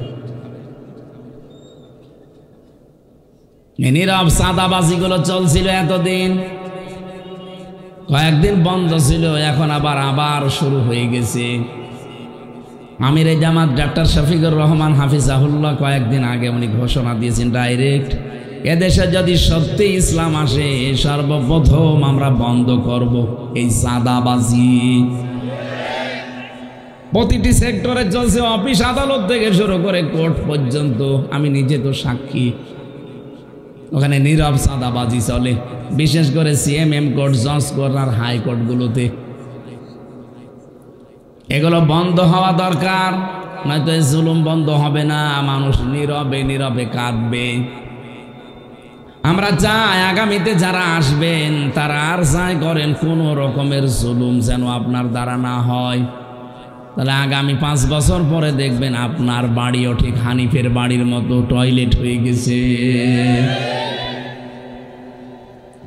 নীরব চাঁদাবাজিগুলো চলছিল এতদিন, কয়েকদিন বন্ধ ছিল, এখন আবার শুরু হয়ে গেছে। আমিরে জামাত ডাক্তার শফিকুর রহমান হাফিজাহুল্লাহ কয়েকদিন আগে উনি ঘোষণা দিয়েছেন ডাইরেক্ট, এদেশে যদি সত্যি ইসলাম আসে, সর্বপ্রথম আমরা বন্ধ করব এই চাঁদাবাজি। প্রতিটি সেক্টরে চলছে, অফিস আদালত থেকে শুরু করে কোর্ট পর্যন্ত। আমি নিজে তো সাক্ষী, ওখানে নীরব চাঁদাবাজি চলে, বিশেষ করে সিএমএম কোর্ট, জজ কোর্ট আর হাইকোর্টগুলোতে। এগুলো বন্ধ হওয়া দরকার, নয়তো এই জুলুম বন্ধ হবে না। মানুষ নীরবে নীরবে কাঁদবে। আমরা চাই আগামীতে যারা আসবেন তারা আর যাই করেন, কোনো রকমের জুলুম যেন আপনার দ্বারা না হয়। তাহলে আগামী 5 বছর পরে দেখবেন আপনার বাড়িও ঠিক হানিফের বাড়ির মতো টয়লেট হয়ে গেছে।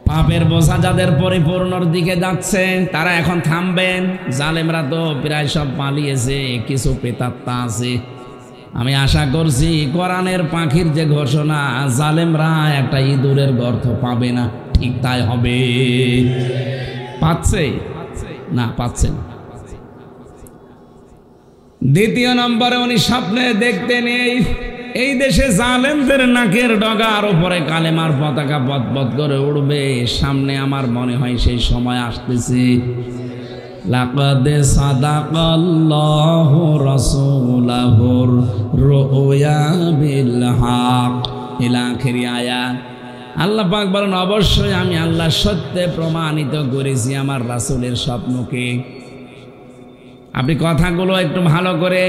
পাপের বোঝা যাদের পরিপূর্ণর দিকে যাচ্ছে তারা এখন থামবেন। জালেমরা তো প্রায় সব পালিয়েছে, কিছু প্রেতাত্মা আছে। আমি আশা করছি কোরআনের পাখির যে ঘোষণা, জালেমরা একটা ইঁদুরের গর্ত পাবে না, ঠিক তাই হবে। পাচ্ছে না? পাচ্ছে না। দ্বিতীয় নম্বরে উনি স্বপ্নে দেখতে নেই এই দেশে জালেমদের নাকের ডগার উপরে কালেমার পতাকা পথ করে উড়বে। সামনে আমার মনে হয় সেই সময় আসতেছে। লাকাদ সাদাকাল্লাহু রাসূলাহুর রুয়া বিল হক ইলা আখির আয়াত। আল্লাহ পাক বলেন, অবশ্যই আমি আল্লাহ সত্যে প্রমাণিত করেছি আমার রাসূলের স্বপ্নকে। আপনি কথাগুলো একটু ভালো করে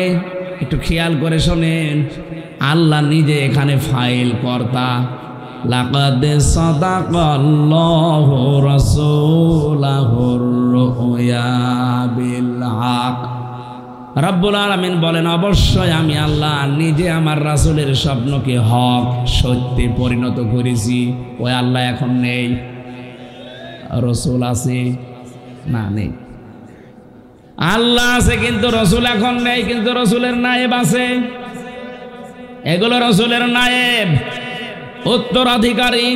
একটু খেয়াল করে শোনেন। আল্লাহ নিজে এখানে ফাইল কর্তা, লাকাদ সাদাকাল্লাহু রাসূলাহুর রুয়া বিল হক। রব্বুল আলামিন বলেন, অবশ্যই আমি আল্লাহ নিজে আমার রাসূলের স্বপ্নকে হক সত্যে পরিণত করেছি। ওই আল্লাহ এখন নেই, রাসূল আছে না? নেই। আল্লাহ আছে কিন্তু রাসূল এখন নেই, কিন্তু রাসূলের নায়েব আছে। এগুলো রাসূলের নায়েব, উত্তরাধিকারী,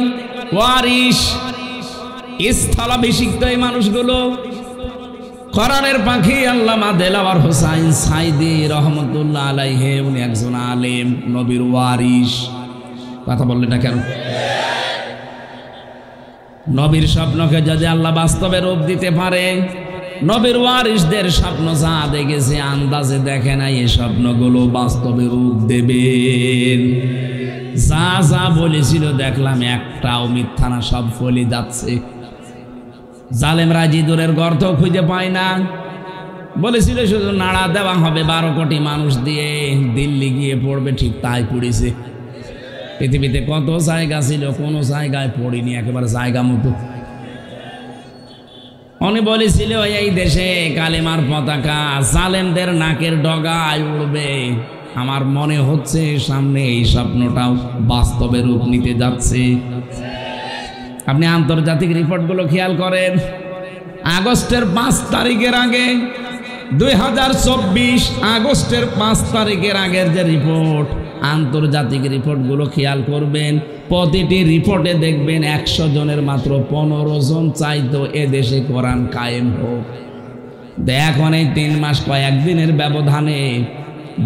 ওয়ারিশ, স্থলাভিষিক্ত এই মানুষগুলো। কোরআনের পাখি আল্লামা দেলাওয়ার হোসাইন সাইদি রহমতুল্লাহ আলাইহি, উনি একজন আলেম, নবীর ওয়ারিশ। কথা বললেন না কেন? নবীর স্বপ্নকে যদি আল্লাহ বাস্তবে রূপ দিতে পারে, নবীর ওয়ারিশদের স্বপ্ন যা দেখেছে আন্দাজে দেখে নাই, এই স্বপ্নগুলো বাস্তবে রূপ দেবেন। যা যা বলেছিল দেখলাম একটাও মিথ্যা না, সব ফলে যাচ্ছে। জালেমরা জিদুরের গর্ত খুঁজে পায় না, বলেছিল শুধু নাড়া দেওয়া হবে 12 কোটি মানুষ দিয়ে, দিল্লি গিয়ে পড়বে, ঠিক তাই পড়েছে। পৃথিবীতে কত জায়গা ছিল, কোনো জায়গায় পড়িনি একেবারে জায়গা মতো। উনি বলেছিল এই দেশে কালেমার পতাকা জালেমদের নাকের ডগায় উড়বে। আমার মনে হচ্ছে সামনে এই স্বপ্নটাও বাস্তবে রূপ নিতে যাচ্ছে। আপনি আন্তর্জাতিক রিপোর্টগুলো খেয়াল করেন, আগস্টের 5 তারিখের আগে, 2024 আগস্টের 5 তারিখের আগের যে রিপোর্ট, আন্তর্জাতিক রিপোর্টগুলো খেয়াল করবেন, প্রতিটি রিপোর্টে দেখবেন 100 জনের মাত্র 15 জন চাইতো এদেশে কোরআন কায়েম হোক। দেখুন এই 3 মাস কয়েকদিনের ব্যবধানে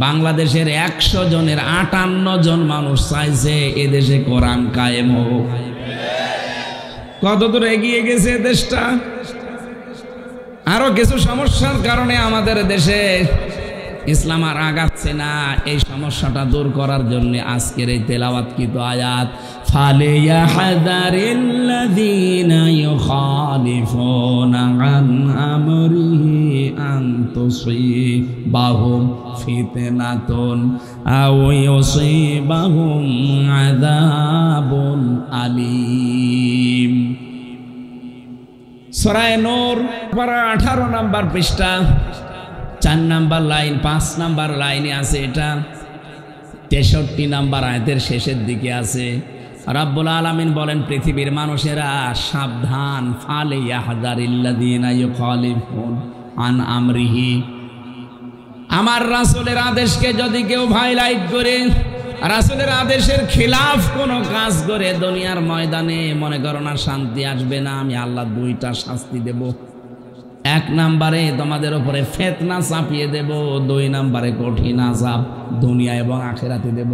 বাংলাদেশের 100 জনের 58 জন মানুষ চাইছে এদেশে কোরআন কায়েম হোক। কত দূর এগিয়ে গেছে দেশটা। আরো কিছু সমস্যার কারণে আমাদের দেশে ইসলাম আর আগাচ্ছে না। এই সমস্যাটা দূর করার জন্য আজকের এই তেলাওয়াতকৃত আয়াত, ফালিয়াহযারিল্লাযীনা ইউখালিফুনা আন আমরিহি আন তুসীবাহুম ফিতনাতুন আও ইউসীবাহুম আযাবুন আলীম। সূরা নূর 18 নম্বর পৃষ্ঠা, 4 নম্বর লাইন, 5 নম্বর লাইনে আছে এটা, 63 নম্বর আয়াতের শেষের দিকে আছে। রব্বুল আলামিন বলেন, পৃথিবীর মানুষেরা সাবধান, ফালিয়াহযারিল্লাযীনা ইউখালিফুন আন আমরিহি। আমার রাসূলের আদেশকে যদি কেউ ভাইলাইট করে, রাসূলের আদেশের খিলাফ কোনো কাজ করে দুনিয়ার ময়দানে, মনে করো না শান্তি আসবে না। আমি আল্লাহ 2টা শাস্তি দেব। 1 নম্বরে তোমাদের উপরে ফিতনা চাপিয়ে দেব, 2 নম্বরে কঠিন আযাব দুনিয়া এবং আখিরাতে দেব।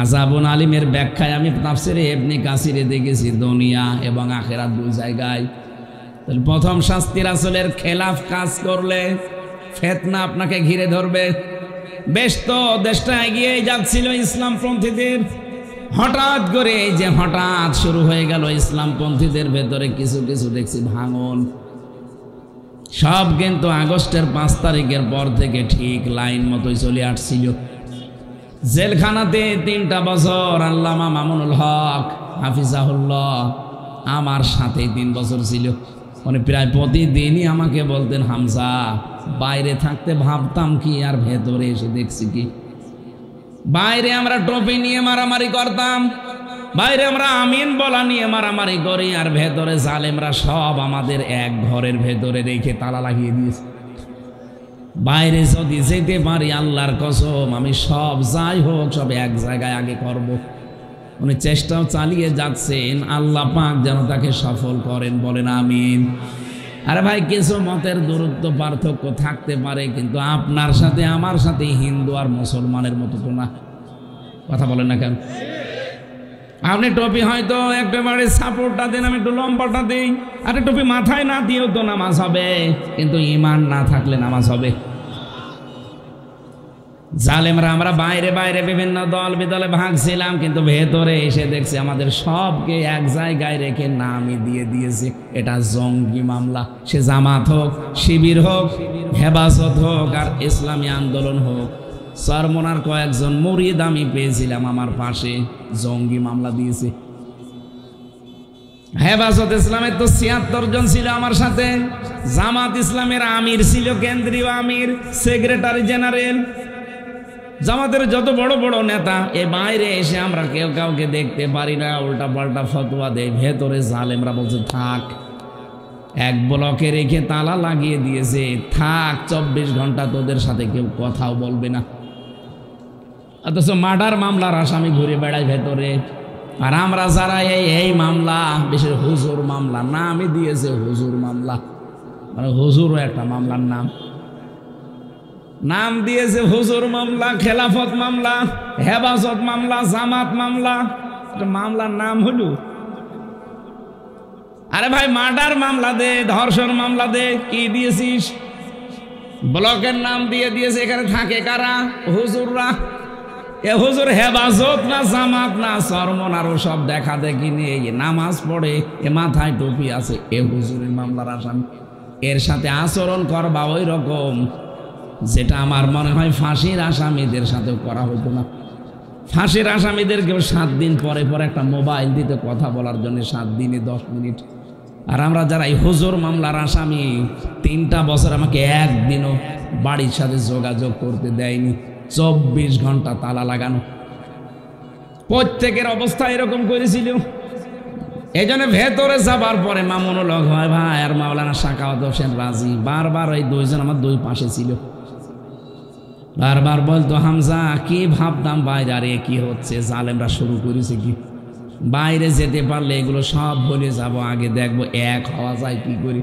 আযাবুন আলীমের ব্যাখ্যায় আমি তাফসিরে ইবনে কাসিরে দেখেছি দুনিয়া এবং আখিরাত 2 জায়গায়। তাহলে প্রথম শাস্তি, রাসূলের খেলাফ কাজ করলে ফিতনা আপনাকে ঘিরে ধরবে। বেশ তো দেশটা এগিয়ে যাচ্ছিল ইসলামপন্থীদের, হঠাৎ করে এই যে হঠাৎ শুরু হয়ে গেল ইসলামপন্থীদের ভেতরে কিছু কিছু দেখছি ভাঙন। সব কিন্তু আগস্টের 5 তারিখের পর থেকে ঠিক লাইন মতোই চলে আসছিল। জেলখানাতে 3টা বছর আল্লামা মামুনুল হক হাফিজাহুল্লাহ আমার সাথে 3 বছর ছিল। মানে প্রায় প্রতিদিনই আমাকে বলতেন, হামজা বাইরে থাকতে ভাবতাম কি আর ভেতরে এসে দেখছি কি। বাইরে আমরা টপি নিয়ে মারামারি করতাম, বাইরে আমরা আমিন বলা নিয়ে মারামারি করি, আর ভেতরে জালেমরা সব আমাদের এক ঘরের ভেতরে রেখে তালা লাগিয়ে দিয়েছে। বাইরে যদি যেতে পারি আল্লাহর কসম আমি সব যাই হোক সব এক জায়গায় আগে করব। উনি চেষ্টাও চালিয়ে যাচ্ছেন, আল্লাহ পাক যেন তাকে সফল করেন, বলেন আমিন। আরে ভাই, কিছু মতের দূরত্ব পার্থক্য থাকতে পারে, কিন্তু আপনার সাথে আমার সাথে হিন্দু আর মুসলমানের মতো তো না। কথা বলেন না কেন? আপনি টুপি হয়তো একেবারে সাপোর্টটা দেন, আমি একটু লম্বাটা দিই, আরে টুপি মাথায় না দিয়েও তো নামাজ হবে, কিন্তু ঈমান না থাকলে নামাজ হবে। জালেমরা আমরা বাইরে বাইরে বিভিন্ন দল বিদলে ভাগছিলাম, কিন্তু ভেতরে এসে দেখছি আমাদের সবকে এক জায়গায় রেখে নামই দিয়ে দিয়েছে। এটা জঙ্গি মামলা, সে জামাত হোক, শিবির হোক, হেফাজত হোক আর ইসলামী আন্দোলন হোক। চরমনার কয়েকজন মুরিদ আমি পেয়েছিলাম আমার পাশে, জঙ্গি মামলা দিয়েছে। হেফাজত ইসলামের তো ৭৬ জন ছিল আমার সাথে, জামাত ইসলামের আমির ছিল, কেন্দ্রীয় আমির, সেক্রেটারি জেনারেল, জামাতের যত বড় বড় নেতা। এ বাইরে এসে আমরা কেউ কাউকে দেখতে পারি না, উল্টা পাল্টা ফতোয়া দেয়। ভেতরে জালেমরা বলছে থাক, এক ব্লকে রেখে তালা লাগিয়ে দিয়েছে, থাক ২৪ ঘন্টা তোদের সাথে কেউ কথাও বলবে না। অথচ মার্ডার মামলার আসামি ঘুরে বেড়ায় ভেতরে। আর আমরা যারা এই মামলা, বিশেষ হুজুর মামলা, নামই দিয়েছে হুজুর মামলা, মানে হুজুরও একটা মামলার নাম দিয়েছে হুজুর মামলা, খেলাফত মামলা, হেফাজত মামলা, জামাত মামলা, মামলার নাম হলো। আরে ভাই, মার্ডার মামলা দে, ধর্ষণ মামলা দে, কি দিয়েছিস? ব্লকের নাম দিয়ে দিয়েছে। এখানে থাকে কারা? হুজুররা। এ হুজুর হেফাজত না, জামাত না, সরমনার সব দেখা দেখি নিয়ে নামাজ পড়ে, এ মাথায় টুপি আছে, এ হুজুরের মামলার আসামি। এর সাথে আচরণ করবা ওই রকম যেটা আমার মনে হয় ফাঁসির আসামিদের সাথেও করা হতো না। ফাঁসির আসামিদেরকেও ৭ দিন পরে পরে একটা মোবাইল দিতে কথা বলার জন্য, ৭ দিনে 10 মিনিট। আর আমরা যারা এই হুজুর মামলার আসামি, 3টা বছর আমাকে একদিনও বাড়ির সাথে যোগাযোগ করতে দেয়নি, 24 ঘন্টা তালা লাগানো। প্রত্যেকের অবস্থা এরকম করেছিল। এই জন্য ভেতরে যাবার পরে মামুনুল হক ভাই আর মাওলানা সাখাওয়াত হোসেন রাজি বারবার ওই 2 জন আমার 2 পাশে ছিল, বারবার বলতো হামজা কি ভাবতাম বাইরে, আরে কি হচ্ছে, জালেমরা শুরু করেছে কি, বাইরে যেতে পারলে এগুলো সব ভুলে যাব, আগে দেখবো এক হওয়া যায় কি করি।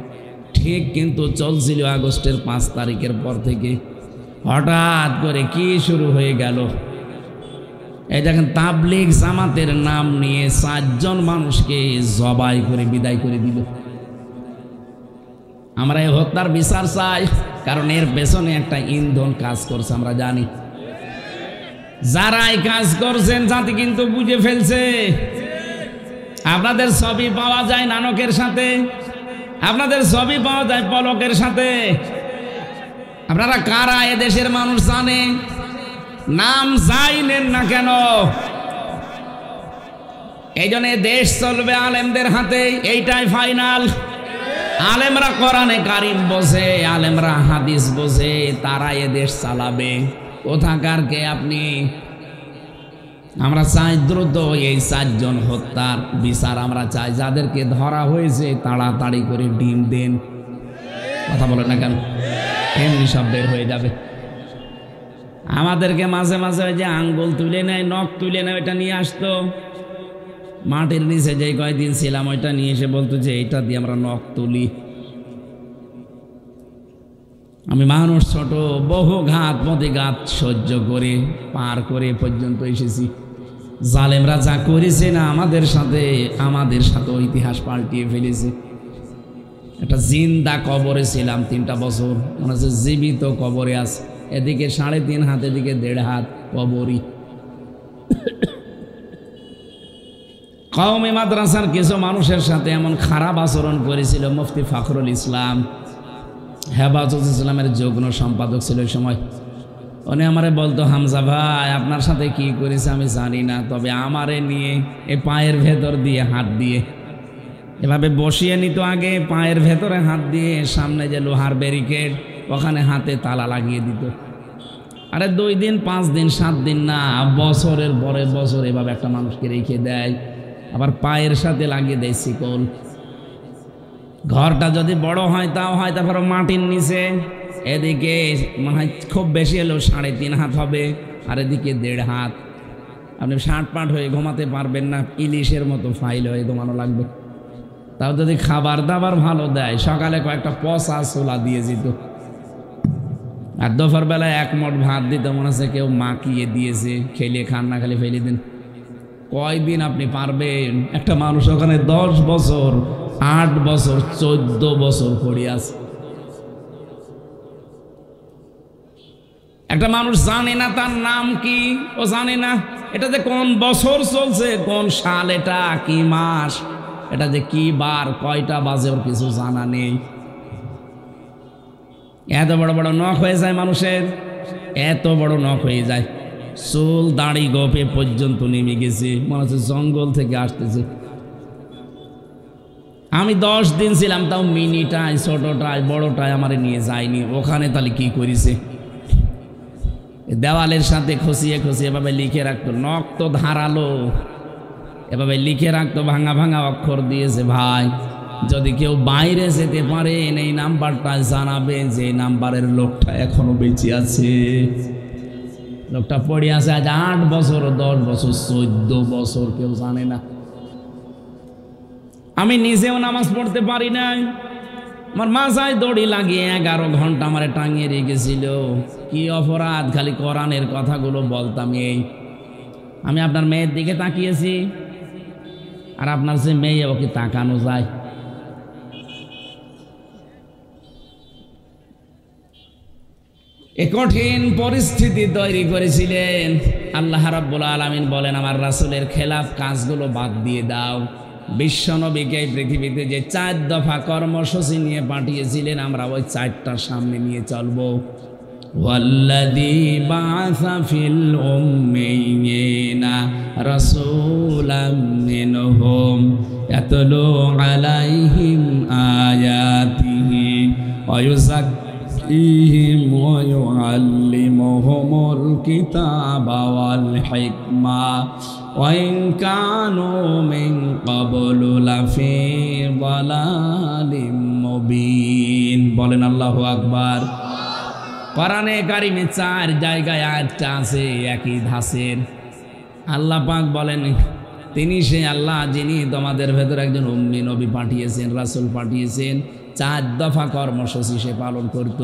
ঠিক কিন্তু চলছিল আগস্টের 5 তারিখের পর থেকে। হঠাৎ করে কি শুরু হয়ে গেল, এই দেখেন তাবলীগ জামাতের নাম নিয়ে 4 জন মানুষকে জবাই করে বিদায় করে দিল। আমরা এই হত্যার বিচার চাই, কারণ এর পেছনে একটা ইন্ধন কাজ করছে আমরা জানি। যারাই কাজ করছেন জাতি কিন্তু বুঝে ফেলছে। আপনাদের ছবি পাওয়া যায় নানকের সাথে, আপনাদের ছবি পাওয়া যায় পলকের সাথে। আপনারা কারা এদেশের মানুষ জানে, নাম যাই নেন না কেন। এই জন্য দেশ চলবে আলেমদের হাতে, এইটাই ফাইনাল। আলেমরা কোরআনে কারিম বোঝে, আলেমরা হাদিস বোঝে, তারা এ দেশ চালাবে। কোথাকার কে আপনি? আমরা চাই দ্রুত এই 4 জন হত্যার বিচার আমরা চাই। যাদেরকে ধরা হয়েছে তাড়াতাড়ি করে ডিম দেন। কথা বলে না কেন? এমনি সব বের হয়ে যাবে। আমাদেরকে মাঝে মাঝে ওই যে আঙ্গুল তুলে নেয়, নখ তুলে নেয়, ওইটা নিয়ে আসতো। মাটির নিচে যে কয়েকদিন ছিলাম ওইটা নিয়ে এসে বলতো যে এইটা দিয়ে আমরা নখ তুলি। আমি মানুষ ছোট, বহু ঘাত প্রতিঘাত সহ্য করে পার করে পর্যন্ত এসেছি। জালেমরা যা করেছে না আমাদের সাথে ইতিহাস পাল্টিয়ে ফেলেছে। একটা জিন্দা কবরে ছিলাম 3টা বছর, মনে হচ্ছে জীবিত কবরে আছে। এদিকে 3.5 হাত, এদিকে 1.5 হাত কবরই। কওমি মাদ্রাসার কিছু মানুষের সাথে এমন খারাপ আচরণ করেছিল মুফতি ফখরুল ইসলাম, হেফাজত ইসলামের যুগ্ম সম্পাদক ছিল ওই সময়। উনি আমারে বলতো হামজা ভাই আপনার সাথে কি করেছে আমি জানি না, তবে আমারে নিয়ে এই পায়ের ভেতর দিয়ে হাত দিয়ে এভাবে বসিয়ে নিত আগে, পায়ের ভেতরে হাত দিয়ে, সামনে যে লোহার ব্যারিকেড ওখানে হাতে তালা লাগিয়ে দিত। আরে 2 দিন 5 দিন 7 দিন না, বছরের পরে বছর এভাবে একটা মানুষকে রেখে দেয়, আবার পায়ের সাথে লাগিয়ে দেয় শিকল। ঘরটা যদি বড় হয় তাও হয়, তারপর মাটির নিচে, এদিকে মনে হয় খুব বেশি হলেও 3.5 হাত হবে, আর এদিকে 1.5 হাত। আপনি 60 হয়ে ঘুমাতে পারবেন না, ইলিশের মতো ফাইল হয়ে ঘুমানো লাগবে। তাও যদি খাবার দাবার ভালো দেয়, সকালে কয়েকটা পচা ছোলা দিয়ে যেত, আর দুপুর বেলায় 1 মুঠ ভাত দিত, মনে হচ্ছে কেউ মাখিয়ে দিয়েছে, খেলে খান না খালি ফেলে দিন। কয়দিন আপনি পারবেন? একটা মানুষ ওখানে 10 বছর 8 বছর 14 বছর পড়ে আছে। একটা মানুষ জানে না তার নাম কি, ও জানে না এটা যে কোন বছর চলছে, কোন সাল, এটা কি মাস, এটা যে কি বার, কয়টা বাজে, ওর কিছু জানা নেই। এত বড় বড় নখ হয়ে যায় মানুষের, এত বড় নখ হয়ে যায়, চুল দাড়ি গোপে পর্যন্ত নেমে গেছে, মনে হচ্ছে জঙ্গল থেকে আসতেছে। আমি 10 দিন ছিলাম, তাও মিনিটায় ছোটটায় বড়টায় আমার নিয়ে যায়নি। ওখানে তাহলে কি করেছে, দেওয়ালের সাথে খসিয়ে খসিয়ে এভাবে লিখে রাখতো, নখ তো ধারালো, এভাবে লিখে রাখতো, ভাঙা ভাঙা অক্ষর দিয়েছে। ভাই যদি কেউ বাইরে যেতে পারেন এই নাম্বারটা জানাবেন যে এই নাম্বারের লোকটা এখনো বেঁচে আছে। লোকটা পড়ে আছে আজ 8 বছর, 10 বছর, 14 বছর, কেউ জানে না। আমি নিজেও নামাজ পড়তে পারি নাই, আমার মাথায় দড়ি লাগিয়ে 11 ঘন্টা আমারে টাঙিয়ে রেখেছিল। কি অপরাধ, খালি কোরআনের কথাগুলো বলতাম। আমি আপনার মেয়ের দিকে তাকিয়েছি, আর আপনার যে মেয়ে ওকে তাকানো যায়? এ কঠিন পরিস্থিতি তৈরি করেছিলেন। আল্লাহ রাব্বুল আলামিন বলেন, আমার রাসূলের খেলাফ কাজগুলো বাদ দিয়ে দাও। বিশ্বনবীকে এই পৃথিবীতে যে 4 দফা কর্মসূচি নিয়ে পাঠিয়েছিলেন, আমরা ওই 4টার সামনে নিয়ে চলবো। ওয়াল্লাযী বা'আসা ফিল উম্মিয়িনা রাসূলাম মিনহুম ইয়াতলু আলাইহিম আয়াতিহি ওয়া ইউযাক্কিহিম ওয়া ইউআল্লিমুহুমুল কিতাবা ওয়াল হিকমা ওয়া ইন কানু মিন ক্বাবলু লাফি যালালিম মুবিন। বলেন আল্লাহু আকবার। কোরআনে কারিমে 4 জায়গায় আয়াতটা আছে একই ধাঁচের। আল্লাহ পাক বলেন, তিনি সেই আল্লাহ যিনি তোমাদের ভেতর একজন উম্মি নবী পাঠিয়েছেন, রাসূল পাঠিয়েছেন। 4 দফা কর্মসূচি সে পালন করত।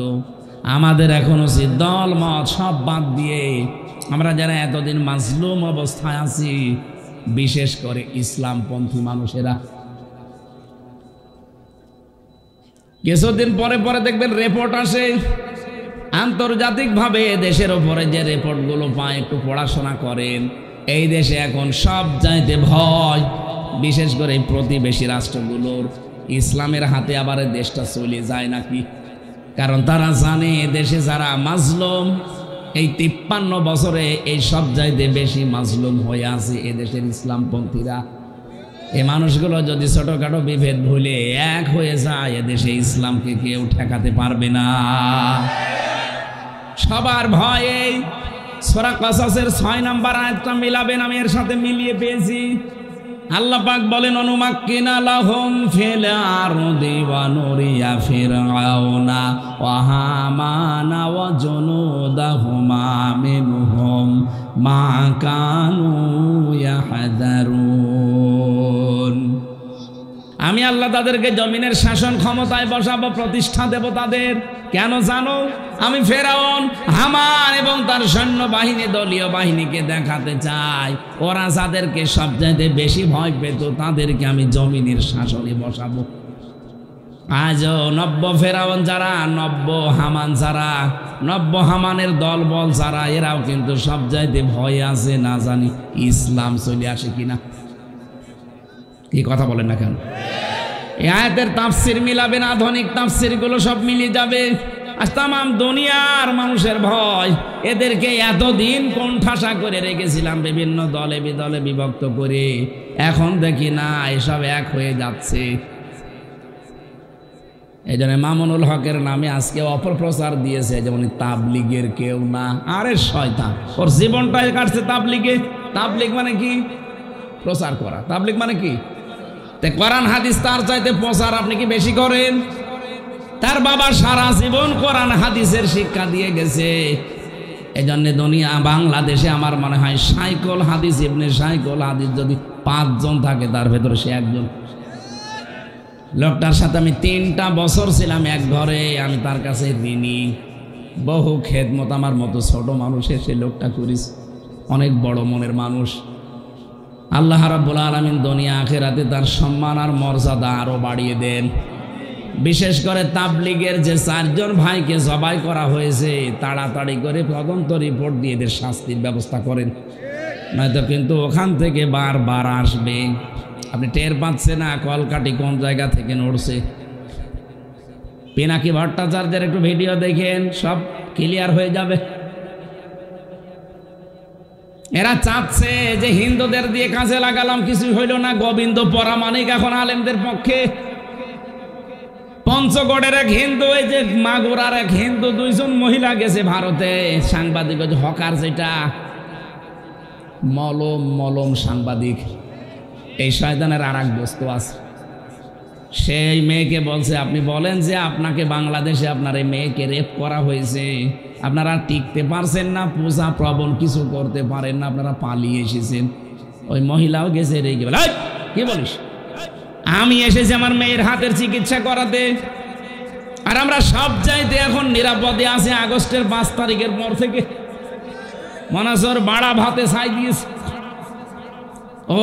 আমাদের এখন উচিত দল মত সব বাদ দিয়ে আমরা যারা এতদিন মাজলুম অবস্থায় আছি, বিশেষ করে ইসলামপন্থী মানুষেরা, কিছুদিন পরে পরে দেখবেন রিপোর্ট আসে আন্তর্জাতিকভাবে দেশের ওপরে যে রিপোর্টগুলো পায়, একটু পড়াশোনা করেন। এই দেশে এখন সব চাইতে ভয়, বিশেষ করে প্রতিবেশী রাষ্ট্রগুলোর, ইসলামের হাতে আবার দেশটা চলে যায় নাকি। কারণ তারা জানে দেশে যারা মাজলুম, এই 53 বছরে এই সব চাইতে বেশি মাজলুম হয়ে আছে এদেশের ইসলামপন্থীরা। এই মানুষগুলো যদি ছোটখাটো বিভেদ ভুলে এক হয়ে যায়, এদেশে ইসলামকে কেউ ঠেকাতে পারবে না। সবার ভয়ে সূরা কাসাসের 6 নম্বর আয়াতটা মিলাবেন, আমি এর সাথে মিলিয়ে পেয়েছি। আল্লাহ পাক বলেন, অনুমাক্কিনা লাহুম ফিল আরদি ওয়া নুরিয়া ফিরআউনা ওয়া হামানা ওয়া জুনুদাহুমা মিনহুম মা কানু ইয়াহদারুন। আমি আল্লাহ তাদেরকে জমিনের শাসন ক্ষমতায় বসাবো, প্রতিষ্ঠা দেব তাদের। কেন জানো? আমি ফেরাউন, হামান এবং তার সৈন্যবাহিনী, দলীয় বাহিনীকে দেখাতে চাই ওরা যাদেরকে সবচাইতে বেশি ভয় পেত, তাদেরকে আমি জমিনের শাসনে বসাবো। আজও নব্য ফেরাউন যারা, নব্য হামান যারা, নব্য হামানের দল বল যারা, এরাও কিন্তু সবচাইতে ভয় আছে। না জানি ইসলাম চলে আসে কিনা। কি কথা বলেন না কেন? এই আয়াতের তাফসির মিলাবেন, আধুনিক তাফসিরগুলো সব মিলে যাবে। আজ তামাম দুনিয়ার মানুষের ভয়। এদেরকে এতদিন কোণঠাসা করে রেখেছিলাম বিভিন্ন দলে বিদলে বিভক্ত করে, এখন দেখি না এসব এক হয়ে যাচ্ছে। এই জন্য মামুনুল হকের নামে আজকে অপপ্রচার দিয়েছে, যেমন তাবলিগের কেউ না। আরে শয়তান, ওর জীবনটাই কাটছে তাবলিগে। তাবলিগ মানে কি? প্রচার করা। তাবলিগ মানে কি? কোরআন হাদিস তার চাইতে প্রচার আপনি কি বেশি করেন? তার বাবা সারা জীবন কোরআন হাদিসের শিক্ষা দিয়ে গেছে। এই জন্য দুনিয়া বাংলাদেশে আমার মনে হয় সাইকল হাদিস, ইবনে সাইকল হাদিস যদি 5 জন থাকে, তার ভেতরে সে একজন। লোকটার সাথে আমি 3টা বছর ছিলাম এক ঘরে। আমি তার কাছে ঋণী, বহু খেদমত আমার মতো ছোট মানুষের সে লোকটা করিস। অনেক বড় মনের মানুষ। আল্লাহ রাব্বুল আলামিন দুনিয়া আখিরাতে তার সম্মান আর মর্যাদা আরো বাড়িয়ে দেন। বিশেষ করে তাবলিগের যে 4 জন ভাইকে জবাই করা হয়েছে, তাড়াতাড়ি করে তদন্ত রিপোর্ট দিয়ে এদের শাস্তির ব্যবস্থা করেন, নয়তো কিন্তু ওখান থেকে বারবার আসবে। আপনি টের পাচ্ছেন না কলকাঠি কোন জায়গা থেকে নড়ছে। পিনাকি ভট্টাচার্যের একটু ভিডিও দেখেন, সব ক্লিয়ার হয়ে যাবে। এরা চাচ্ছে যে হিন্দুদের দিয়ে কাজে লাগালাম, কিছু হইল না, গোবিন্দ পরামানিক এখন আলেমদের পক্ষে। পঞ্চগড়ের এক হিন্দু, এই যে মাগুরার এক হিন্দু, দুইজন মহিলা গেছে ভারতে সাংবাদিক, হকার, যেটা মলম সাংবাদিক। এই শয়তানের আর এক বস্তু আছে। সেই মেয়েকে বলছে, আপনি বলেন যে আপনাকে বাংলাদেশে আপনার এই মেয়েকে রেপ করা হয়েছে, আপনারা টিকতে পারছেন না, পূজা প্রবণ কিছু করতে পারেন না, আপনারা পালিয়ে এসেছেন। ওই মহিলাও গেছে রেগে বলে, কি বলিস, আমি এসেছি আমার মেয়ের হাতের চিকিৎসা করাতে, আর আমরা সব চাইতে এখন নিরাপদে আছি। আগস্টের 5 তারিখের পর থেকে মনাসর বাড়া ভাতে ছাই দিয়েছে।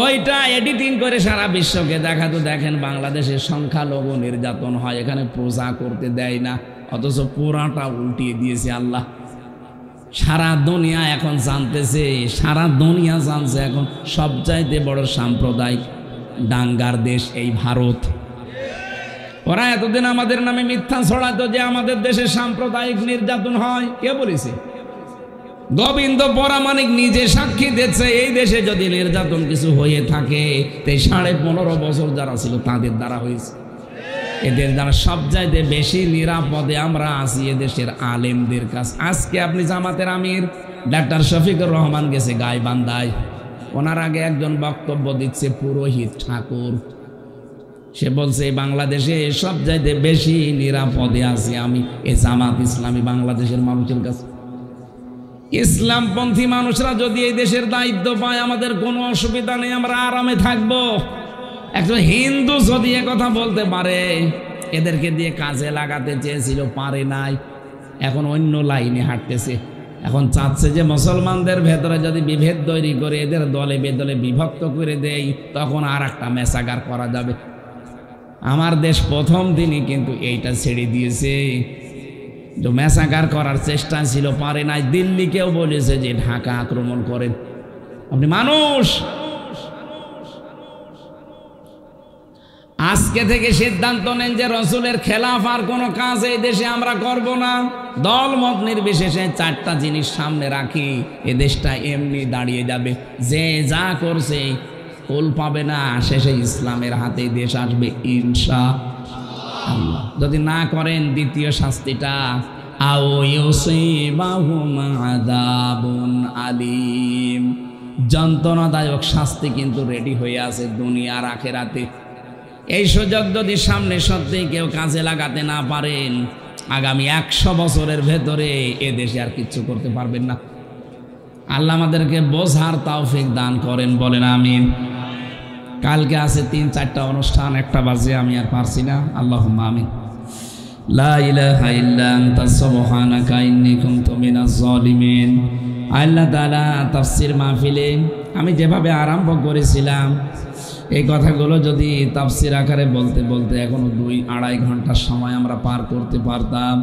ওইটা এডিটিং করে সারা বিশ্বকে দেখাতো, দেখেন বাংলাদেশের সংখ্যালঘু নির্যাতন হয়, এখানে পূজা করতে দেয় না, অথচ পুরাটা উল্টিয়ে দিয়েছে আল্লাহ। সারা দুনিয়া এখন জানতেছে, সারা দুনিয়া জানছে এখন সবচাইতে বড় সাম্প্রদায়িক দাঙ্গার দেশ এই ভারত। ওরা এতদিন আমাদের নামে মিথ্যা ছড়াতো যে আমাদের দেশে সাম্প্রদায়িক নির্যাতন হয়। কে বলেছে? গোবিন্দ পরামানিক নিজে সাক্ষী দিচ্ছে, এই দেশে যদি নির্যাতন কিছু হয়ে থাকে, 15.5 বছর যারা ছিল তাদের দ্বারা হয়েছে। এদের দ্বারা সবচাইতে বেশি নিরাপদে আমরা আছি এদেশের আলেমদের কাছে। আজকে আপনি জামাতের আমির ডাক্তার শফিকুর রহমান গেছে গাইবান্ধায়, ওনার আগে একজন বক্তব্য দিচ্ছে পুরোহিত ঠাকুর, সে বলছে বাংলাদেশে সবচাইতে বেশি নিরাপদে আছি আমি এই জামাত ইসলামী বাংলাদেশের মানুষের কাছে। ইসলামপন্থী মানুষরা যদি এই দেশের দায়িত্ব পায় আমাদের কোনো অসুবিধা নেই, আমরা আরামে থাকবো। একজন হিন্দু যদি কথা বলতে পারে, এদেরকে দিয়ে কাজে লাগাতে চেয়েছিল, পারে নাই, এখন অন্য লাইনে হাঁটতেছে। এখন চাচ্ছে যে মুসলমানদের ভেতরে যদি বিভেদ তৈরি করে এদের দলে বেদলে বিভক্ত করে দেই, তখন আর একটা মেসাগার করা যাবে। আমার দেশ প্রথম দিনই কিন্তু এইটা ছেড়ে দিয়েছে। তো মেসাগার করার চেষ্টা ছিল, পারে নাই। দিল্লিকেও বলেছে যে ঢাকা আক্রমণ করেন। আপনি মানুষ আজকে থেকে সিদ্ধান্ত নেন যে রসুলের খেলাফ আর কোনো কাজ এই দেশে আমরা করব না। দল মত নির্বিশেষে 4টা জিনিস সামনে রাখি, এ দেশটা এমনি দাঁড়িয়ে যাবে। যে যা করছে কুল পাবে না, শেষে ইসলামের হাতে দেশ আসবে ইনশাআল্লাহ। যদি না করেন দ্বিতীয় শাস্তিটা, আও ইউসিবাহুম আযাবুন আলীম, যন্ত্রণাদায়ক শাস্তি কিন্তু রেডি হয়ে আছে দুনিয়ার আখিরাতে। এই সুযোগ যদি সামনে সত্যিই কেউ কাজে লাগাতে না পারেন, আগামী 100 বছরের ভেতরে এ দেশে আর কিচ্ছু করতে পারবেন না। আল্লাহ আমাদেরকে বোঝার তৌফিক দান করেন, বলেন আমিন। কালকে আছে 3-4টা অনুষ্ঠান, 1টা বাজে, আমি আর পারছি না। আল্লাহুম্মা আমিন। লা ইলাহা ইল্লা আনতা সুবহানাকা ইন্নী কুনতু মিনাজ জালিমিন। আল্লাহ তাআলা তাফসীর মাহফিলে আমি যেভাবে আরম্ভ করেছিলাম, এই কথাগুলো যদি তাফসীর আকারে বলতে বলতে এখনো 2-2.5 ঘন্টার সময় আমরা পার করতে পারতাম।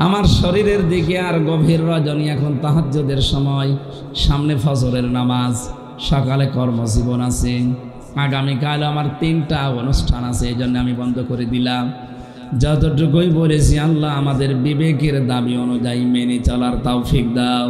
আমার শরীরের দিকে আর গভীর রজনী, এখন তাহাজ্জুদের সময়, সামনে ফজরের নামাজ, সকালে কর্মজীবন আছে, আগামীকাল আমার 3টা অনুষ্ঠান আছে, এই জন্য আমি বন্ধ করে দিলাম। যতটুকুই বলেছি আল্লাহ আমাদের বিবেকের দাবি অনুযায়ী মেনে চলার তৌফিক দাও।